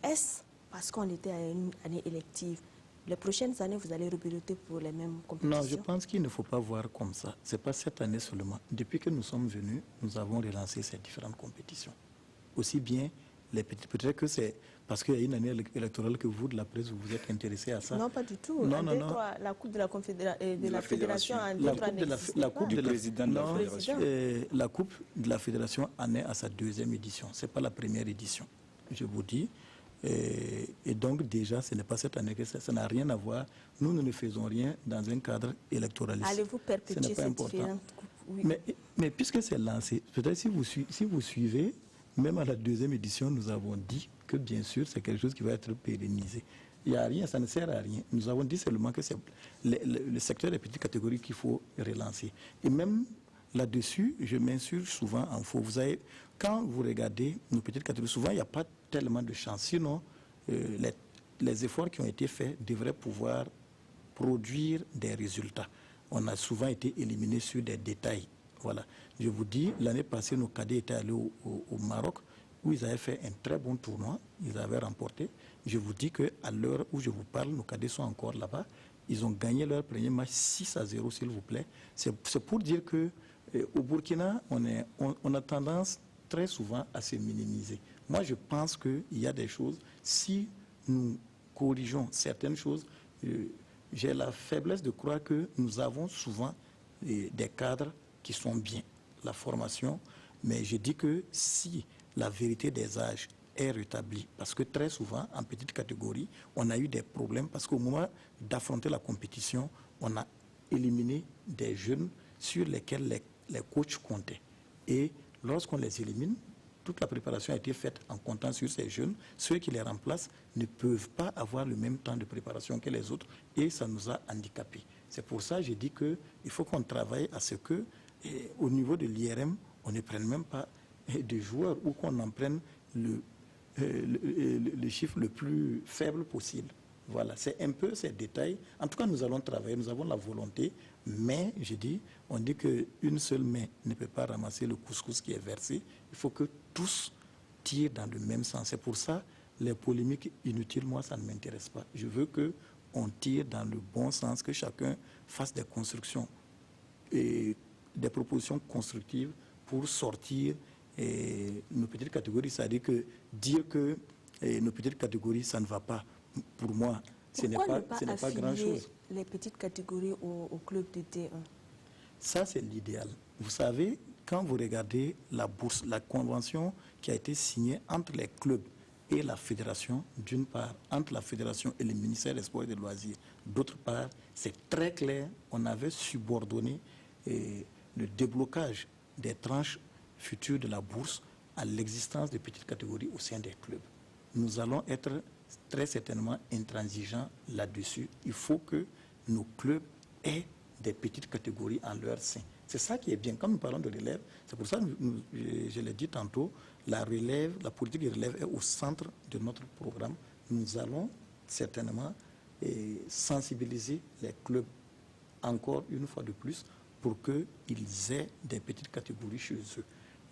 Est-ce parce qu'on était à une année élective? Les prochaines années, vous allez rebeloter pour les mêmes compétitions? Non, je pense qu'il ne faut pas voir comme ça. Ce n'est pas cette année seulement. Depuis que nous sommes venus, nous avons relancé ces différentes compétitions. Aussi bien les petites. Peut-être que c'est parce qu'il y a une année électorale que vous, de la presse, vous vous êtes intéressé à ça. Non, pas du tout. Non. La Coupe de la Fédération en la Coupe de la Fédération en est à sa deuxième édition. Ce n'est pas la première édition, je vous dis. Et donc déjà, ce n'est pas cette année que ça n'a rien à voir. Nous ne faisons rien dans un cadre électoraliste. Allez-vous perpétuer cette différente coupe? Oui. Mais puisque c'est lancé, peut-être si vous suivez, même à la deuxième édition, nous avons dit que bien sûr, c'est quelque chose qui va être pérennisé. Il n'y a rien, ça ne sert à rien. Nous avons dit seulement que c'est le secteur des petites catégories qu'il faut relancer. Et même là-dessus, je m'insurge souvent en faux. Vous savez, quand vous regardez nos petites catégories, souvent, il n'y a pas tellement de chance. Sinon, les efforts qui ont été faits devraient pouvoir produire des résultats. On a souvent été éliminés sur des détails. Voilà. Je vous dis, l'année passée, nos cadets étaient allés au Maroc, où ils avaient fait un très bon tournoi. Ils avaient remporté. Je vous dis qu'à l'heure où je vous parle, nos cadets sont encore là-bas. Ils ont gagné leur premier match 6-0, s'il vous plaît. C'est pour dire que au Burkina, on a tendance très souvent à se minimiser. Moi, je pense qu'il y a des choses, si nous corrigeons certaines choses, j'ai la faiblesse de croire que nous avons souvent des cadres qui sont bien, la formation, mais je dis que si la vérité des âges est rétablie, parce que très souvent, en petite catégorie, on a eu des problèmes, parce qu'au moment d'affronter la compétition, on a éliminé des jeunes sur lesquels les coachs comptaient. Et lorsqu'on les élimine, toute la préparation a été faite en comptant sur ces jeunes. Ceux qui les remplacent ne peuvent pas avoir le même temps de préparation que les autres et ça nous a handicapés. C'est pour ça que j'ai dit qu'il faut qu'on travaille à ce que, au niveau de l'IRM, on ne prenne même pas de joueurs ou qu'on en prenne le chiffre le plus faible possible. Voilà, c'est un peu ces détails. En tout cas, nous allons travailler, nous avons la volonté, mais je dis, on dit qu'une seule main ne peut pas ramasser le couscous qui est versé. Il faut que tous tirent dans le même sens. C'est pour ça, les polémiques inutiles, moi, ça ne m'intéresse pas. Je veux qu'on tire dans le bon sens, que chacun fasse des constructions et des propositions constructives pour sortir nos petites catégories. C'est-à-dire que dire que nos petites catégories, ça ne va pas. Pour moi, ce n'est pas grand-chose. Les petites catégories au club de D1? Ça, c'est l'idéal. Vous savez, quand vous regardez la bourse, la convention qui a été signée entre les clubs et la fédération, d'une part, entre la fédération et le ministère des Sports et des Loisirs, d'autre part, c'est très clair, on avait subordonné le déblocage des tranches futures de la bourse à l'existence de petites catégories au sein des clubs. Nous allons être très certainement intransigeants là-dessus. Il faut que nos clubs aient des petites catégories en leur sein. C'est ça qui est bien. Quand nous parlons de relève, c'est pour ça que je l'ai dit tantôt, la politique de relève est au centre de notre programme. Nous allons certainement sensibiliser les clubs encore une fois de plus pour qu'ils aient des petites catégories chez eux.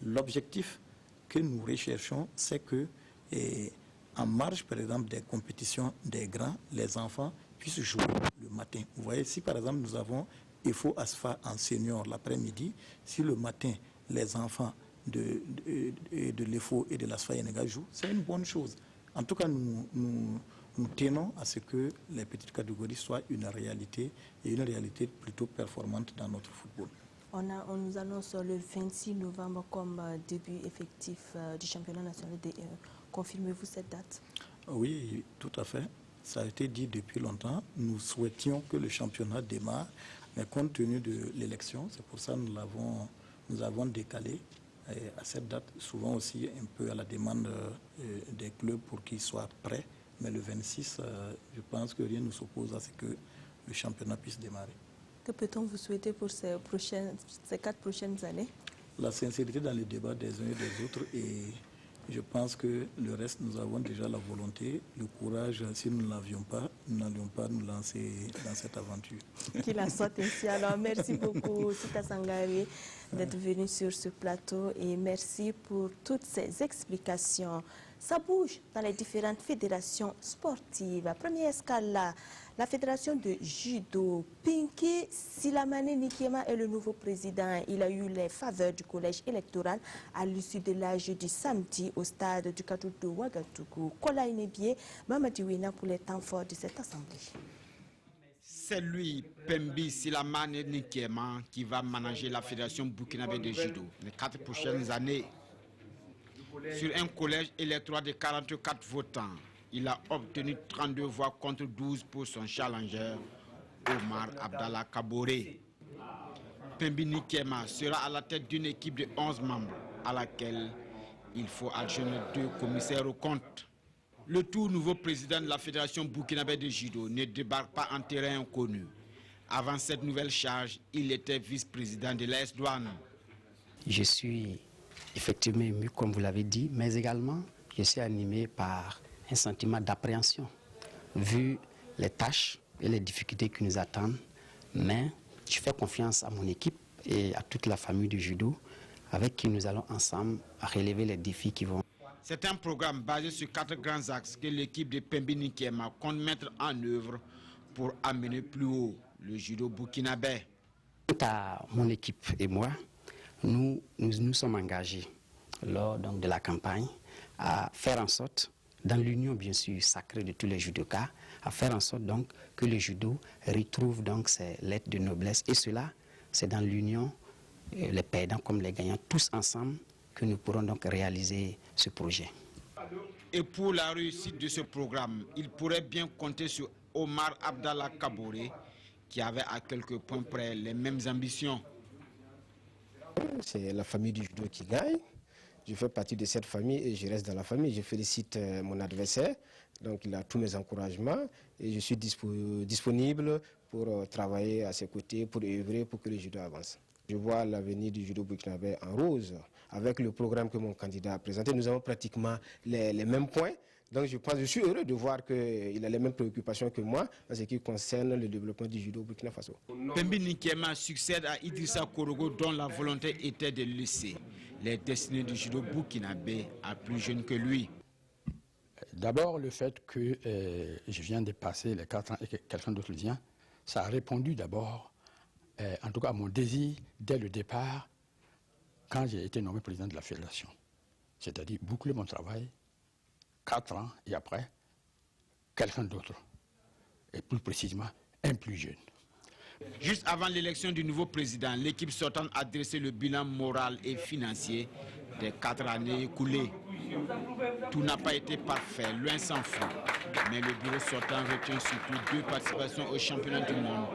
L'objectif que nous recherchons, c'est que en marge, par exemple, des compétitions des grands, les enfants puissent jouer le matin. Vous voyez, si par exemple nous avons EFO ASFA en senior l'après-midi, si le matin les enfants de l'EFO et de l'ASFA Yenega jouent, c'est une bonne chose. En tout cas, nous tenons à ce que les petites catégories soient une réalité et une réalité plutôt performante dans notre football. On nous annonce le 26 novembre comme début effectif du championnat national des confirmez-vous cette date? Oui, tout à fait. Ça a été dit depuis longtemps. Nous souhaitions que le championnat démarre, mais compte tenu de l'élection, c'est pour ça que nous avons décalé à cette date, souvent aussi un peu à la demande des clubs pour qu'ils soient prêts. Mais le 26, je pense que rien ne s'oppose à ce que le championnat puisse démarrer. Que peut-on vous souhaiter pour ces 4 prochaines années? La sincérité dans les débats des uns et des autres, et je pense que le reste, nous avons déjà la volonté, le courage. Si nous ne l'avions pas, nous n'allions pas nous lancer dans cette aventure. Qu'il en soit ainsi. Alors, merci beaucoup, Sita Sangare, d'être venu sur ce plateau et merci pour toutes ces explications. Ça bouge dans les différentes fédérations sportives. Première escale, la fédération de judo. Pinky Silamane Nikema est le nouveau président. Il a eu les faveurs du collège électoral à l'issue de l'âge du samedi au stade du Kadou de Ouagadougou. Kola Inebie, Mamadiwina pour les temps forts de cette assemblée. C'est lui, Pembi Silamane Nikema, qui va manager la fédération burkinabé de judo les 4 prochaines années. Sur un collège électoral de 44 votants, il a obtenu 32 voix contre 12 pour son challenger, Omar Abdallah Kaboré. Pembi Nikema sera à la tête d'une équipe de 11 membres, à laquelle il faut adjoindre 2 commissaires aux comptes. Le tout nouveau président de la Fédération burkinabé de judo ne débarque pas en terrain inconnu. Avant cette nouvelle charge, il était vice-président de l'AS Douane. Je suis effectivement ému, comme vous l'avez dit, mais également, je suis animé par un sentiment d'appréhension, vu les tâches et les difficultés qui nous attendent. Mais je fais confiance à mon équipe et à toute la famille du judo, avec qui nous allons ensemble relever les défis qui vont. C'est un programme basé sur 4 grands axes que l'équipe de Pembi Nikema compte mettre en œuvre pour amener plus haut le judo burkinabé. Quant à mon équipe et moi, nous sommes engagés lors donc, de la campagne à faire en sorte, dans l'union bien sûr sacrée de tous les judokas, à faire en sorte donc que le judo retrouve donc ses lettres de noblesse. Et cela, c'est dans l'union, les perdants comme les gagnants, tous ensemble, que nous pourrons donc réaliser ce projet. Et pour la réussite de ce programme, il pourrait bien compter sur Omar Abdallah Kaboré, qui avait à quelques points près les mêmes ambitions. C'est la famille du judo qui gagne. Je fais partie de cette famille et je reste dans la famille. Je félicite mon adversaire. Donc il a tous mes encouragements et je suis disponible pour travailler à ses côtés, pour œuvrer pour que le judo avance. Je vois l'avenir du judo burkinabé en rose. Avec le programme que mon candidat a présenté, nous avons pratiquement les mêmes points. Donc je suis heureux de voir qu'il a les mêmes préoccupations que moi en ce qui concerne le développement du judo au Burkina Faso. Pembi Nikema succède à Idrissa Korogo dont la volonté était de laisser les destinées du judo burkinabé à plus jeune que lui. D'abord le fait que je viens de passer les 4 ans et que quelqu'un d'autre vient, ça a répondu d'abord, en tout cas à mon désir dès le départ, quand j'ai été nommé président de la fédération. C'est-à-dire boucler mon travail, 4 ans et après, quelqu'un d'autre, et plus précisément, un plus jeune. Juste avant l'élection du nouveau président, l'équipe sortante a dressé le bilan moral et financier des 4 années écoulées. Tout n'a pas été parfait, loin s'en faut. Mais le bureau sortant retient surtout 2 participations au championnat du monde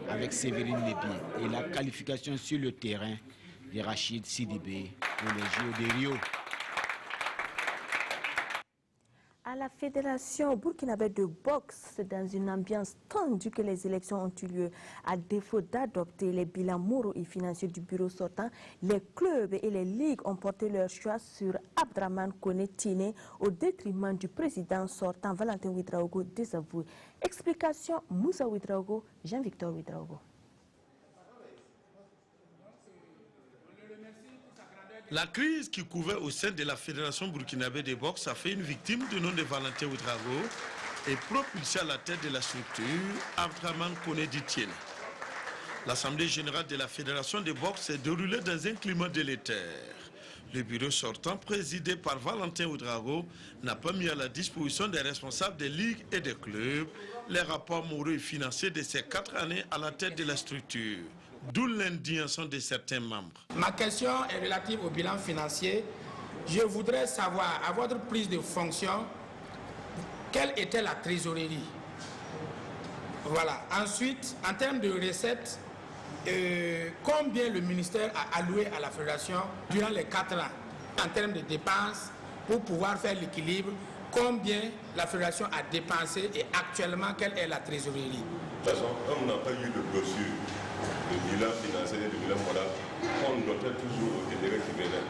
avec Séverine Lébier et la qualification sur le terrain de Rachid Sidibé pour les JO de Rio. À la la Fédération burkinabé de boxe, c'est dans une ambiance tendue que les élections ont eu lieu. À défaut d'adopter les bilans moraux et financiers du bureau sortant, les clubs et les ligues ont porté leur choix sur Abdraman Koné Tine au détriment du président sortant Valentin Ouedraogo désavoué. Explication Moussa Ouedraogo, Jean-Victor Ouedraogo. La crise qui couvait au sein de la Fédération burkinabé de boxe a fait une victime du nom de Valentin Ouedraogo et propulsé à la tête de la structure Abdraman Koné Tine. L'Assemblée générale de la Fédération de boxe s'est déroulée dans un climat délétère. Le bureau sortant, présidé par Valentin Ouedraogo, n'a pas mis à la disposition des responsables des ligues et des clubs les rapports moraux et financiers de ces 4 années à la tête de la structure. D'où l'indignation de certains membres. Ma question est relative au bilan financier. Je voudrais savoir, à votre prise de fonction, quelle était la trésorerie? Voilà. Ensuite, en termes de recettes, combien le ministère a alloué à la fédération durant les 4 ans en termes de dépenses pour pouvoir faire l'équilibre? Combien la fédération a dépensé et actuellement, quelle est la trésorerie? De toute façon, on n'a pas eu de brochure. Le bilan financier, le bilan moral, on notait toujours au délégué qui venait.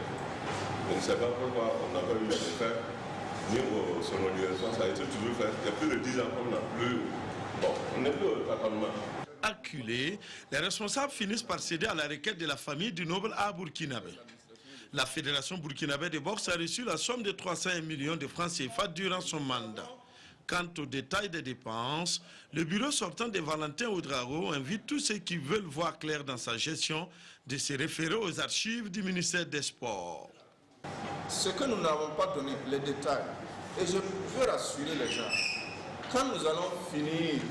Je ne sais pas pourquoi on n'a pas eu à le faire, ni au sonorisation, ça a été toujours fait. Il y a plus de 10 ans qu'on n'a plus. Bon, on n'est plus au tâtonnement. Acculés, les responsables finissent par céder à la requête de la famille du noble à burkinabé. La Fédération burkinabé de boxe a reçu la somme de 301 millions de francs CFA durant son mandat. Quant aux détails des dépenses, le bureau sortant de Valentin Ouedraogo invite tous ceux qui veulent voir clair dans sa gestion de se référer aux archives du ministère des Sports. Ce que nous n'avons pas donné, les détails, et je veux rassurer les gens, quand nous allons finir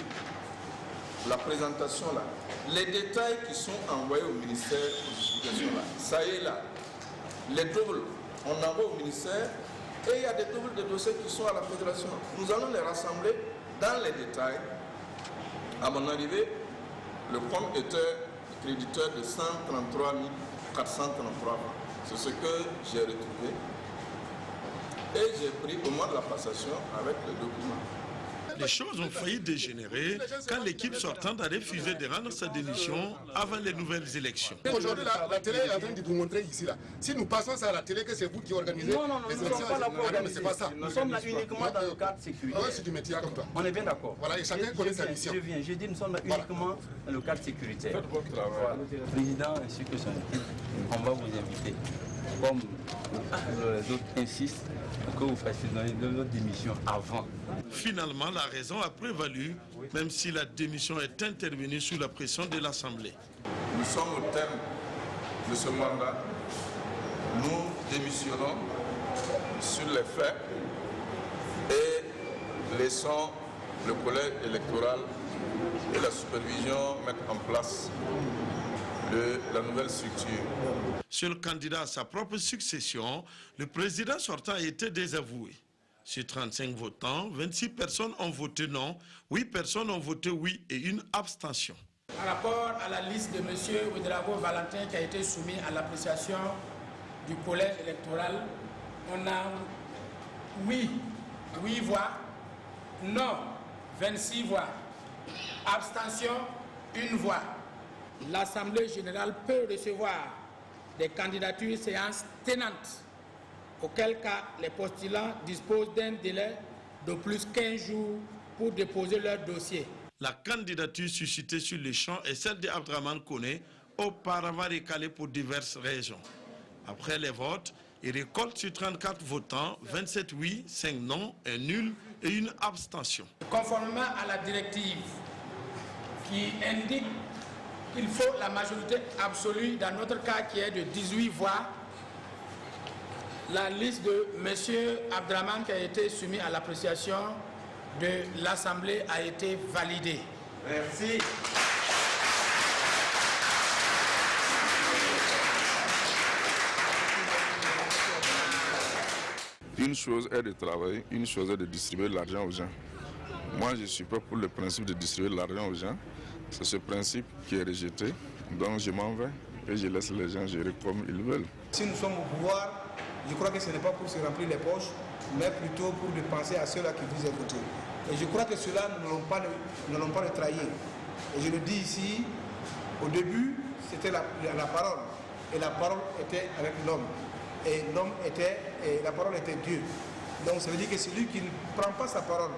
la présentation là, les détails qui sont envoyés au ministère pour justification là, ça y est là, les doubles, on envoie au ministère. Et il y a des doubles de dossiers qui sont à la fédération. Nous allons les rassembler dans les détails. À mon arrivée, le compte était créditeur de 133 433 francs. C'est ce que j'ai retrouvé. Et j'ai pris au mois de la passation avec les documents. Les choses ont failli dégénérer quand l'équipe sortante a refusé de rendre sa démission avant les nouvelles élections. Aujourd'hui, la télé est en train de vous montrer ici. Là. Si nous passons ça à la télé, que c'est vous qui organisez les élections. Nous ne sommes pas là pour organiser. C'est pas ça. Nous sommes là uniquement dans le cadre sécuritaire. Oui, c'est du métier comme toi. On est bien d'accord. Voilà, et chacun connaît sa mission. Je dis, nous sommes là uniquement dans le cadre sécuritaire. Faites votre travail. Voilà. Le président ainsi que son équipe, on va vous inviter. Comme les autres insistent, que vous fassiez donner notre démission avant. Finalement, la raison a prévalu, même si la démission est intervenue sous la pression de l'Assemblée. Nous sommes au terme de ce mandat. Nous démissionnons sur les faits et laissons le collège électoral et la supervision mettre en place la nouvelle structure. Seul candidat à sa propre succession, le président sortant a été désavoué. Sur 35 votants, 26 personnes ont voté non, 8 personnes ont voté oui et une abstention. Par rapport à la liste de M. Ouedraogo Valentin qui a été soumise à l'appréciation du collège électoral, on a oui, 8 voix, non, 26 voix, abstention, 1 voix. L'Assemblée générale peut recevoir des candidatures séances tenantes, auquel cas les postulants disposent d'un délai de plus 15 jours pour déposer leur dossier. La candidature suscitée sur le champ est celle d'Abdraman Koné, auparavant recalée pour diverses raisons. Après les votes, il récolte sur 34 votants, 27 oui, 5 non, 1 nul et une abstention. Conformément à la directive qui indique qu'il faut la majorité absolue, dans notre cas qui est de 18 voix, la liste de M. Abdraman qui a été soumise à l'appréciation de l'Assemblée a été validée. Merci. Une chose est de travailler, une chose est de distribuer de l'argent aux gens. Moi, je ne suis pas pour le principe de distribuer de l'argent aux gens. C'est ce principe qui est rejeté, donc je m'en vais et je laisse les gens gérer comme ils veulent. Si nous sommes au pouvoir, je crois que ce n'est pas pour se remplir les poches, mais plutôt pour de penser à ceux-là qui vous écoutent. Et je crois que ceux-là n'allons pas le trahir. Et je le dis ici, au début, c'était la parole. Et la parole était avec l'homme. Et la parole était Dieu. Donc ça veut dire que celui qui ne prend pas sa parole,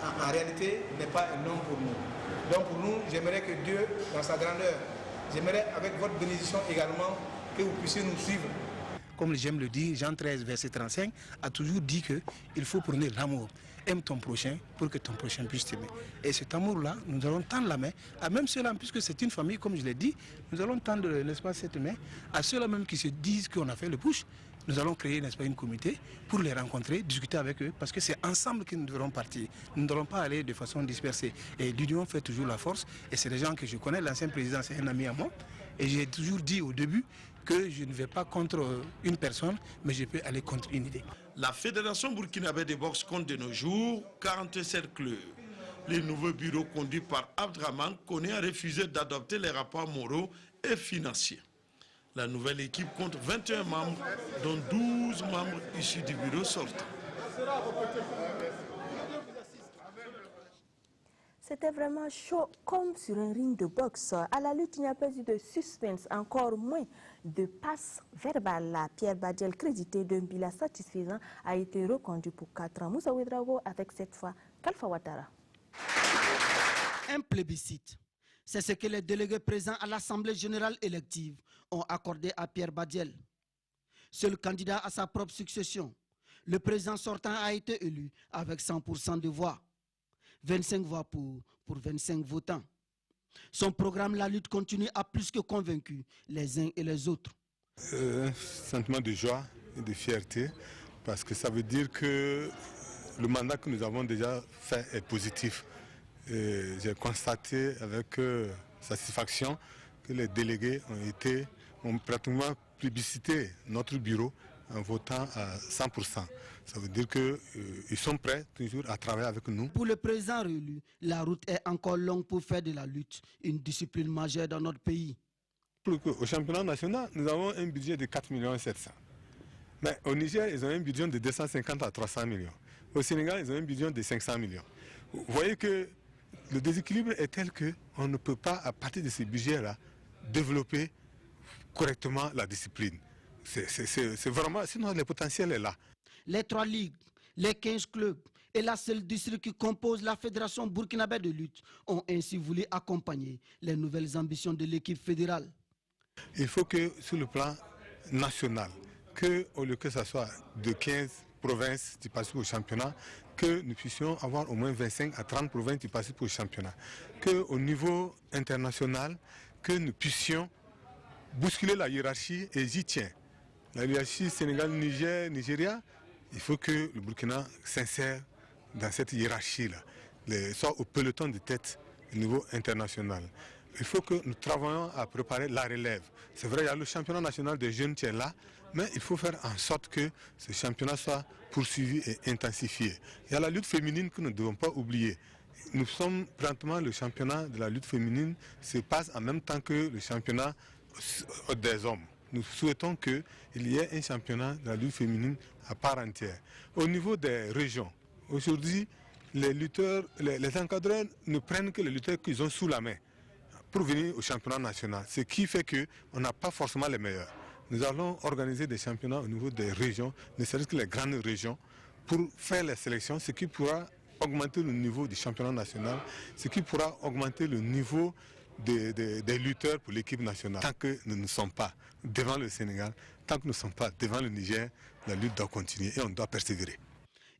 en réalité, n'est pas un homme pour nous. Donc pour nous, j'aimerais que Dieu, dans sa grandeur, j'aimerais avec votre bénédiction également, que vous puissiez nous suivre. Comme j'aime le dire, Jean 13, verset 35, a toujours dit qu'il faut prôner l'amour. Aime ton prochain pour que ton prochain puisse t'aimer. Et cet amour-là, nous allons tendre la main à même ceux-là, puisque c'est une famille, comme je l'ai dit, nous allons tendre, n'est-ce pas, cette main à ceux-là même qui se disent qu'on a fait le push. Nous allons créer, n'est-ce pas, une comité pour les rencontrer, discuter avec eux, parce que c'est ensemble que nous devrons partir. Nous ne devrons pas aller de façon dispersée. Et l'union fait toujours la force. Et c'est des gens que je connais. L'ancien président, c'est un ami à moi. Et j'ai toujours dit au début que je ne vais pas contre une personne, mais je peux aller contre une idée. La Fédération burkinabé de boxe compte de nos jours 47 clubs. Le nouveau bureau conduit par Abdraman Koné a refusé d'adopter les rapports moraux et financiers. La nouvelle équipe compte 21 membres, dont 12 membres issus du bureau sortant. C'était vraiment chaud comme sur un ring de boxe. À la lutte, il n'y a pas eu de suspense, encore moins de passe verbale. Pierre Badiel, crédité d'un bilan satisfaisant, a été reconduit pour 4 ans. Moussa Ouedraogo avec cette fois Kalfa Ouattara. Un plébiscite. C'est ce que les délégués présents à l'Assemblée générale élective ont accordé à Pierre Badiel. Seul candidat à sa propre succession, le président sortant a été élu avec 100% de voix. 25 voix pour 25 votants. Son programme La lutte continue a plus que convaincu les uns et les autres. Un sentiment de joie et de fierté parce que ça veut dire que le mandat que nous avons déjà fait est positif. J'ai constaté avec satisfaction que les délégués ont pratiquement plébiscité notre bureau en votant à 100%. Ça veut dire qu'ils sont prêts toujours à travailler avec nous. Pour le président réélu, la route est encore longue pour faire de la lutte une discipline majeure dans notre pays. Au championnat national, nous avons un budget de 4,7 millions. Mais au Niger, ils ont un budget de 250 à 300 millions. Au Sénégal, ils ont un budget de 500 millions. Vous voyez que le déséquilibre est tel qu'on ne peut pas, à partir de ces budgets-là, développer correctement la discipline. C'est vraiment, sinon le potentiel est là. Les 3 ligues, les 15 clubs et la seule district qui compose la Fédération burkinabé de lutte ont ainsi voulu accompagner les nouvelles ambitions de l'équipe fédérale. Il faut que sur le plan national, au lieu que ce soit de 15 provinces qui participent au championnat, que nous puissions avoir au moins 25 à 30 provinces qui participent au championnat. Qu'au niveau international, que nous puissions bousculer la hiérarchie, et j'y tiens. La hiérarchie Sénégal-Niger, Nigeria, il faut que le Burkina s'insère dans cette hiérarchie-là, soit au peloton de tête au niveau international. Il faut que nous travaillions à préparer la relève. C'est vrai, il y a le championnat national des jeunes qui est là, mais il faut faire en sorte que ce championnat soit poursuivi et intensifié. Il y a la lutte féminine que nous ne devons pas oublier. Nous sommes présentement, le championnat de la lutte féminine se passe en même temps que le championnat des hommes. Nous souhaitons qu'il y ait un championnat de la lutte féminine à part entière. Au niveau des régions, aujourd'hui, les lutteurs, les encadreurs ne prennent que les lutteurs qu'ils ont sous la main pour venir au championnat national. Ce qui fait qu'on n'a pas forcément les meilleurs. Nous allons organiser des championnats au niveau des régions, ne serait-ce que les grandes régions, pour faire les sélections, ce qui pourra augmenter le niveau du championnat national, ce qui pourra augmenter le niveau des lutteurs pour l'équipe nationale. Tant que nous ne sommes pas devant le Sénégal, tant que nous ne sommes pas devant le Niger, la lutte doit continuer et on doit persévérer.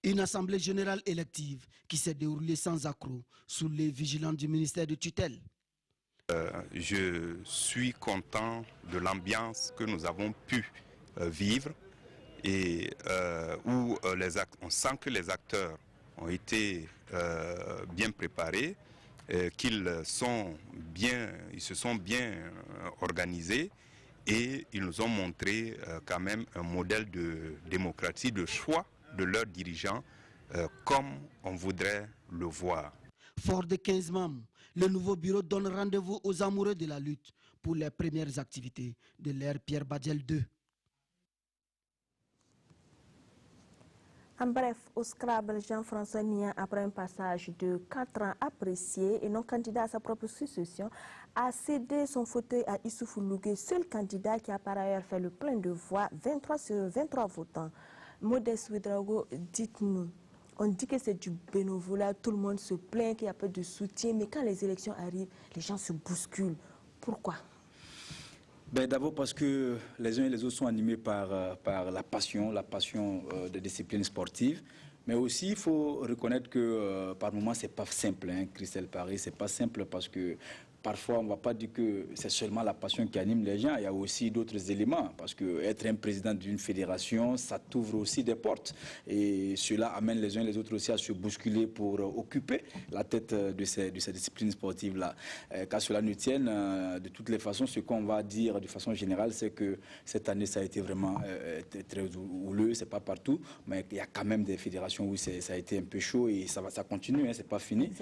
Une assemblée générale élective qui s'est déroulée sans accroc sous les vigilants du ministère de tutelle. Je suis content de l'ambiance que nous avons pu vivre et où on sent que les acteurs ont été bien préparés, qu'ils se sont bien organisés et ils nous ont montré quand même un modèle de démocratie, de choix de leurs dirigeants comme on voudrait le voir. Fort de 15 membres, le nouveau bureau donne rendez-vous aux amoureux de la lutte pour les premières activités de l'ère Pierre Badiel II. En bref, au Scrabble, Jean-François Nian, après un passage de 4 ans apprécié et non candidat à sa propre succession, a cédé son fauteuil à Issoufou Lougué, seul candidat qui a par ailleurs fait le plein de voix, 23 sur 23 votants. Modeste Ouedraogo, dites-nous, on dit que c'est du bénévolat, tout le monde se plaint qu'il n'y a pas de soutien, mais quand les élections arrivent, les gens se bousculent. Pourquoi? D'abord parce que les uns et les autres sont animés par la passion des disciplines sportives. Mais aussi, il faut reconnaître que par moments, ce n'est pas simple, hein, Christelle Paris. Ce n'est pas simple parce que parfois, on ne va pas dire que c'est seulement la passion qui anime les gens. Il y a aussi d'autres éléments. Parce qu'être un président d'une fédération, ça t'ouvre aussi des portes. Et cela amène les uns et les autres aussi à se bousculer pour occuper la tête de ces disciplines sportives-là. Qu'à cela ne tienne, de toutes les façons, ce qu'on va dire de façon générale, c'est que cette année, ça a été vraiment très houleux. Ce n'est pas partout. Mais il y a quand même des fédérations où ça a été un peu chaud et ça continue. Hein, ce n'est pas fini.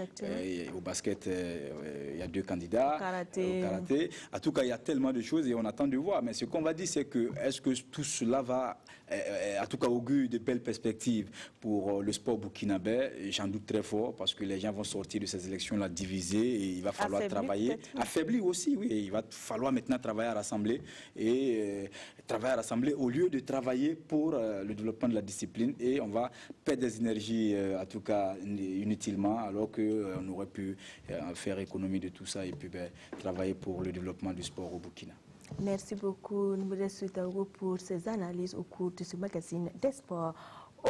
Au basket, il y a 2 candidats. Au karaté. En tout cas, il y a tellement de choses et on attend de voir. Mais ce qu'on va dire, c'est que est-ce que tout cela va, en tout cas, augure de belles perspectives pour le sport burkinabé? J'en doute très fort parce que les gens vont sortir de ces élections-là divisés et il va falloir travailler. Affaibli aussi, oui. Et il va falloir maintenant travailler à rassembler au lieu de travailler pour le développement de la discipline et on va perdre des énergies, en tout cas, inutilement, alors qu'on aurait pu faire économie de tout ça et puis travailler pour le développement du sport au Burkina. Merci beaucoup, Modeste Ouedraogo, pour ces analyses au cours de ce magazine des sports.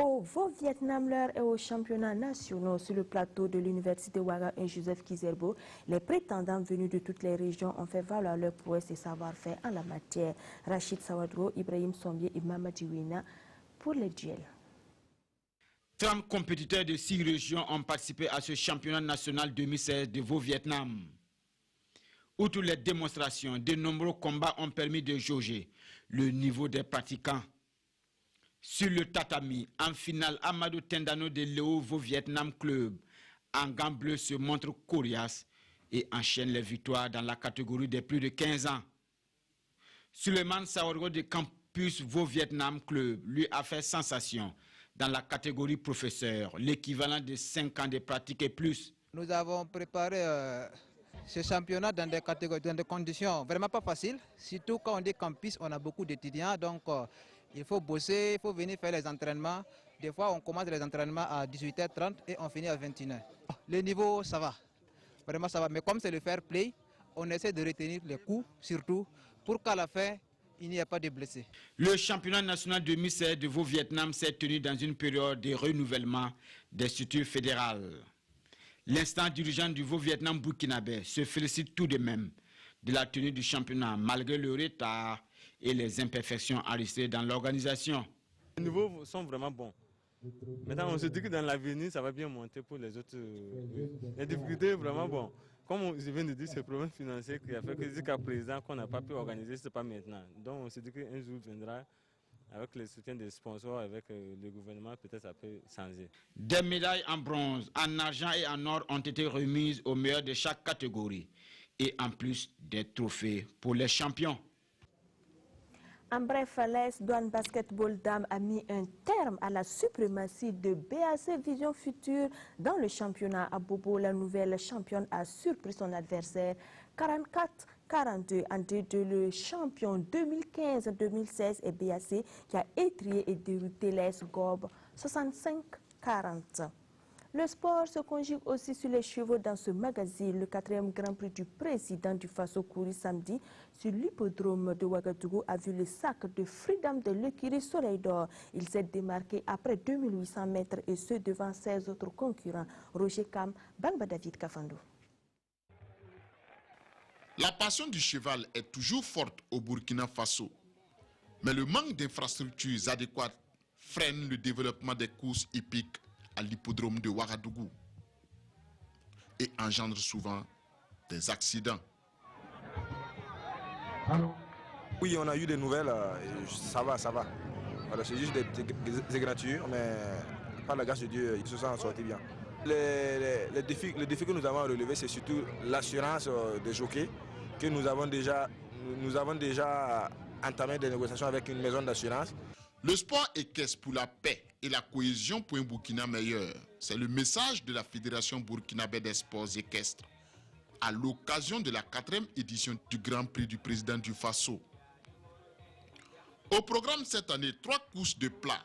Au Vietnam, l'heure est aux championnats nationaux sur le plateau de l'université Ouaga et Joseph Kizerbo. Les prétendants venus de toutes les régions ont fait valoir leur prouesse et savoir-faire en la matière. Rachid Sawadro, Ibrahim Sombier et Mamadi Wina pour les duels. 30 compétiteurs de 6 régions ont participé à ce championnat national 2016 de Vietnam. Outre les démonstrations, de nombreux combats ont permis de jauger le niveau des pratiquants. Sur le tatami, en finale, Amadou Tendano de Léo Vietnam Club en gants bleus se montre coriace et enchaîne les victoires dans la catégorie des plus de 15 ans. Suleiman Saorgo de Campus Vietnam Club lui a fait sensation dans la catégorie professeur, l'équivalent de 5 ans de pratique et plus. Nous avons préparé ce championnat dans des catégories, dans des conditions vraiment pas faciles. Surtout quand on dit campus, on a beaucoup d'étudiants, donc il faut bosser, il faut venir faire les entraînements. Des fois, on commence les entraînements à 18h30 et on finit à 21h. Le niveau, ça va, vraiment ça va. Mais comme c'est le fair play, on essaie de retenir les coups, surtout, pour qu'à la fin, il n'y a pas de blessés. Le championnat national 2016 de Vietnam s'est tenu dans une période de renouvellement des structures fédérales. L'instant dirigeant du Vietnam burkinabé se félicite tout de même de la tenue du championnat, malgré le retard et les imperfections enregistrées dans l'organisation. Les niveaux sont vraiment bons. Maintenant, on se dit que dans l'avenir, ça va bien monter pour les autres. Les difficultés, vraiment bon. Comme je viens de dire, c'est le problème financier qui a fait que jusqu'à présent, qu'on n'a pas pu organiser, ce n'est pas maintenant. Donc, on se dit qu'un jour viendra, avec le soutien des sponsors, avec le gouvernement, peut-être ça peut changer. Des médailles en bronze, en argent et en or ont été remises aux meilleurs de chaque catégorie. Et en plus des trophées pour les champions. En bref, l'AS Douane Basketball Dame a mis un terme à la suprématie de BAC Vision Future dans le championnat. À Bobo, la nouvelle championne a surpris son adversaire 44-42 en de le champion 2015-2016 et BAC qui a étrié et dérouté l'AS Gob 65-40. Le sport se conjugue aussi sur les chevaux dans ce magazine. Le 4e Grand Prix du président du Faso Kouri samedi sur l'hippodrome de Ouagadougou a vu le sac de Freedom de l'écurie Soleil d'Or. Il s'est démarqué après 2800 mètres et ce devant 16 autres concurrents. Roger Kam, Bangba David Kafando. La passion du cheval est toujours forte au Burkina Faso. Mais le manque d'infrastructures adéquates freine le développement des courses hippiques à l'hippodrome de Ouagadougou et engendre souvent des accidents. Oui, on a eu des nouvelles, ça va. Voilà, c'est juste des égratignures, mais par la grâce de Dieu, ils se sont sortis bien. Les défis que nous avons relevés, c'est surtout l'assurance des jockeys, que nous avons déjà entamé des négociations avec une maison d'assurance. Le sport équestre pour la paix et la cohésion pour un Burkina meilleur. C'est le message de la Fédération burkinabé des sports équestres à l'occasion de la 4e édition du Grand Prix du président du Faso. Au programme cette année, 3 courses de plat.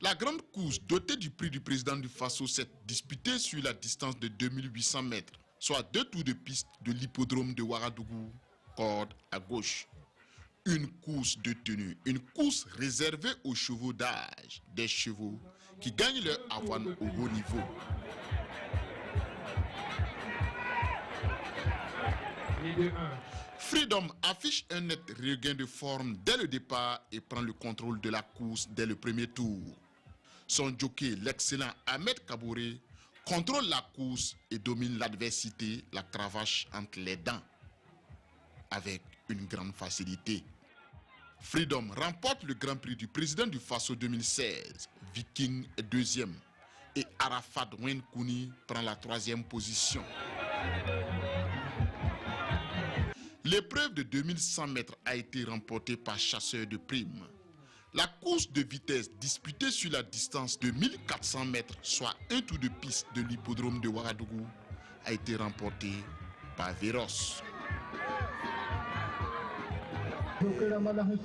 La grande course dotée du prix du président du Faso s'est disputée sur la distance de 2800 mètres, soit 2 tours de piste de l'hippodrome de Ouagadougou, corde à gauche. Une course de tenue, une course réservée aux chevaux d'âge, des chevaux qui gagnent leur avoine au haut niveau. Freedom affiche un net regain de forme dès le départ et prend le contrôle de la course dès le premier tour. Son jockey, l'excellent Ahmed Kabouré, contrôle la course et domine l'adversité, la cravache entre les dents, avec une grande facilité. Freedom remporte le Grand Prix du président du Faso 2016. Viking est 2e et Arafat Wenkouni prend la 3e position. L'épreuve de 2100 mètres a été remportée par Chasseur de Primes. La course de vitesse disputée sur la distance de 1400 mètres, soit un tour de piste de l'hippodrome de Ouagadougou, a été remportée par Véros.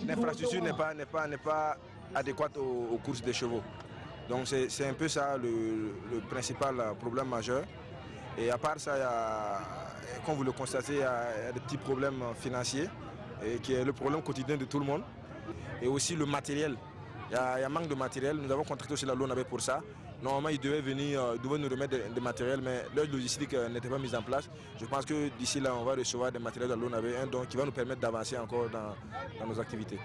L'infrastructure n'est pas adéquate aux courses des chevaux. Donc c'est un peu ça le principal problème majeur. Et à part ça, comme vous le constatez, il y a des petits problèmes financiers, et qui est le problème quotidien de tout le monde. Et aussi le matériel. Il y a manque de matériel. Nous avons contracté aussi la LONABE pour ça. Normalement, ils devaient nous remettre des matériels, mais leur logistique n'était pas mise en place. Je pense que d'ici là, on va recevoir des matériels de la LONABE, donc qui va nous permettre d'avancer encore dans nos activités.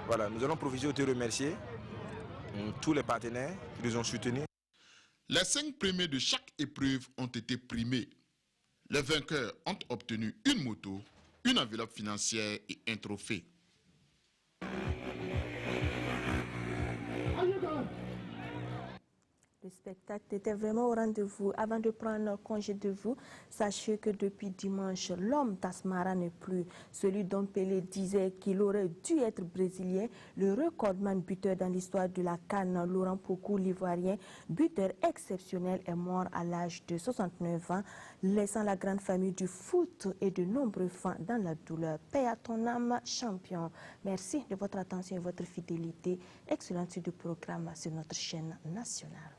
Voilà, nous allons profiter de remercier tous les partenaires qui nous ont soutenus. Les 5 premiers de chaque épreuve ont été primés. Les vainqueurs ont obtenu une moto, une enveloppe financière et un trophée. Le spectacle était vraiment au rendez-vous. Avant de prendre congé de vous, sachez que depuis dimanche, l'homme Tasmara n'est plus. Celui dont Pelé disait qu'il aurait dû être brésilien, le recordman buteur dans l'histoire de la CAN, Laurent Pokou, l'Ivoirien, buteur exceptionnel, est mort à l'âge de 69 ans, laissant la grande famille du foot et de nombreux fans dans la douleur. Paix à ton âme, champion. Merci de votre attention et votre fidélité. Excellente suite du programme sur notre chaîne nationale.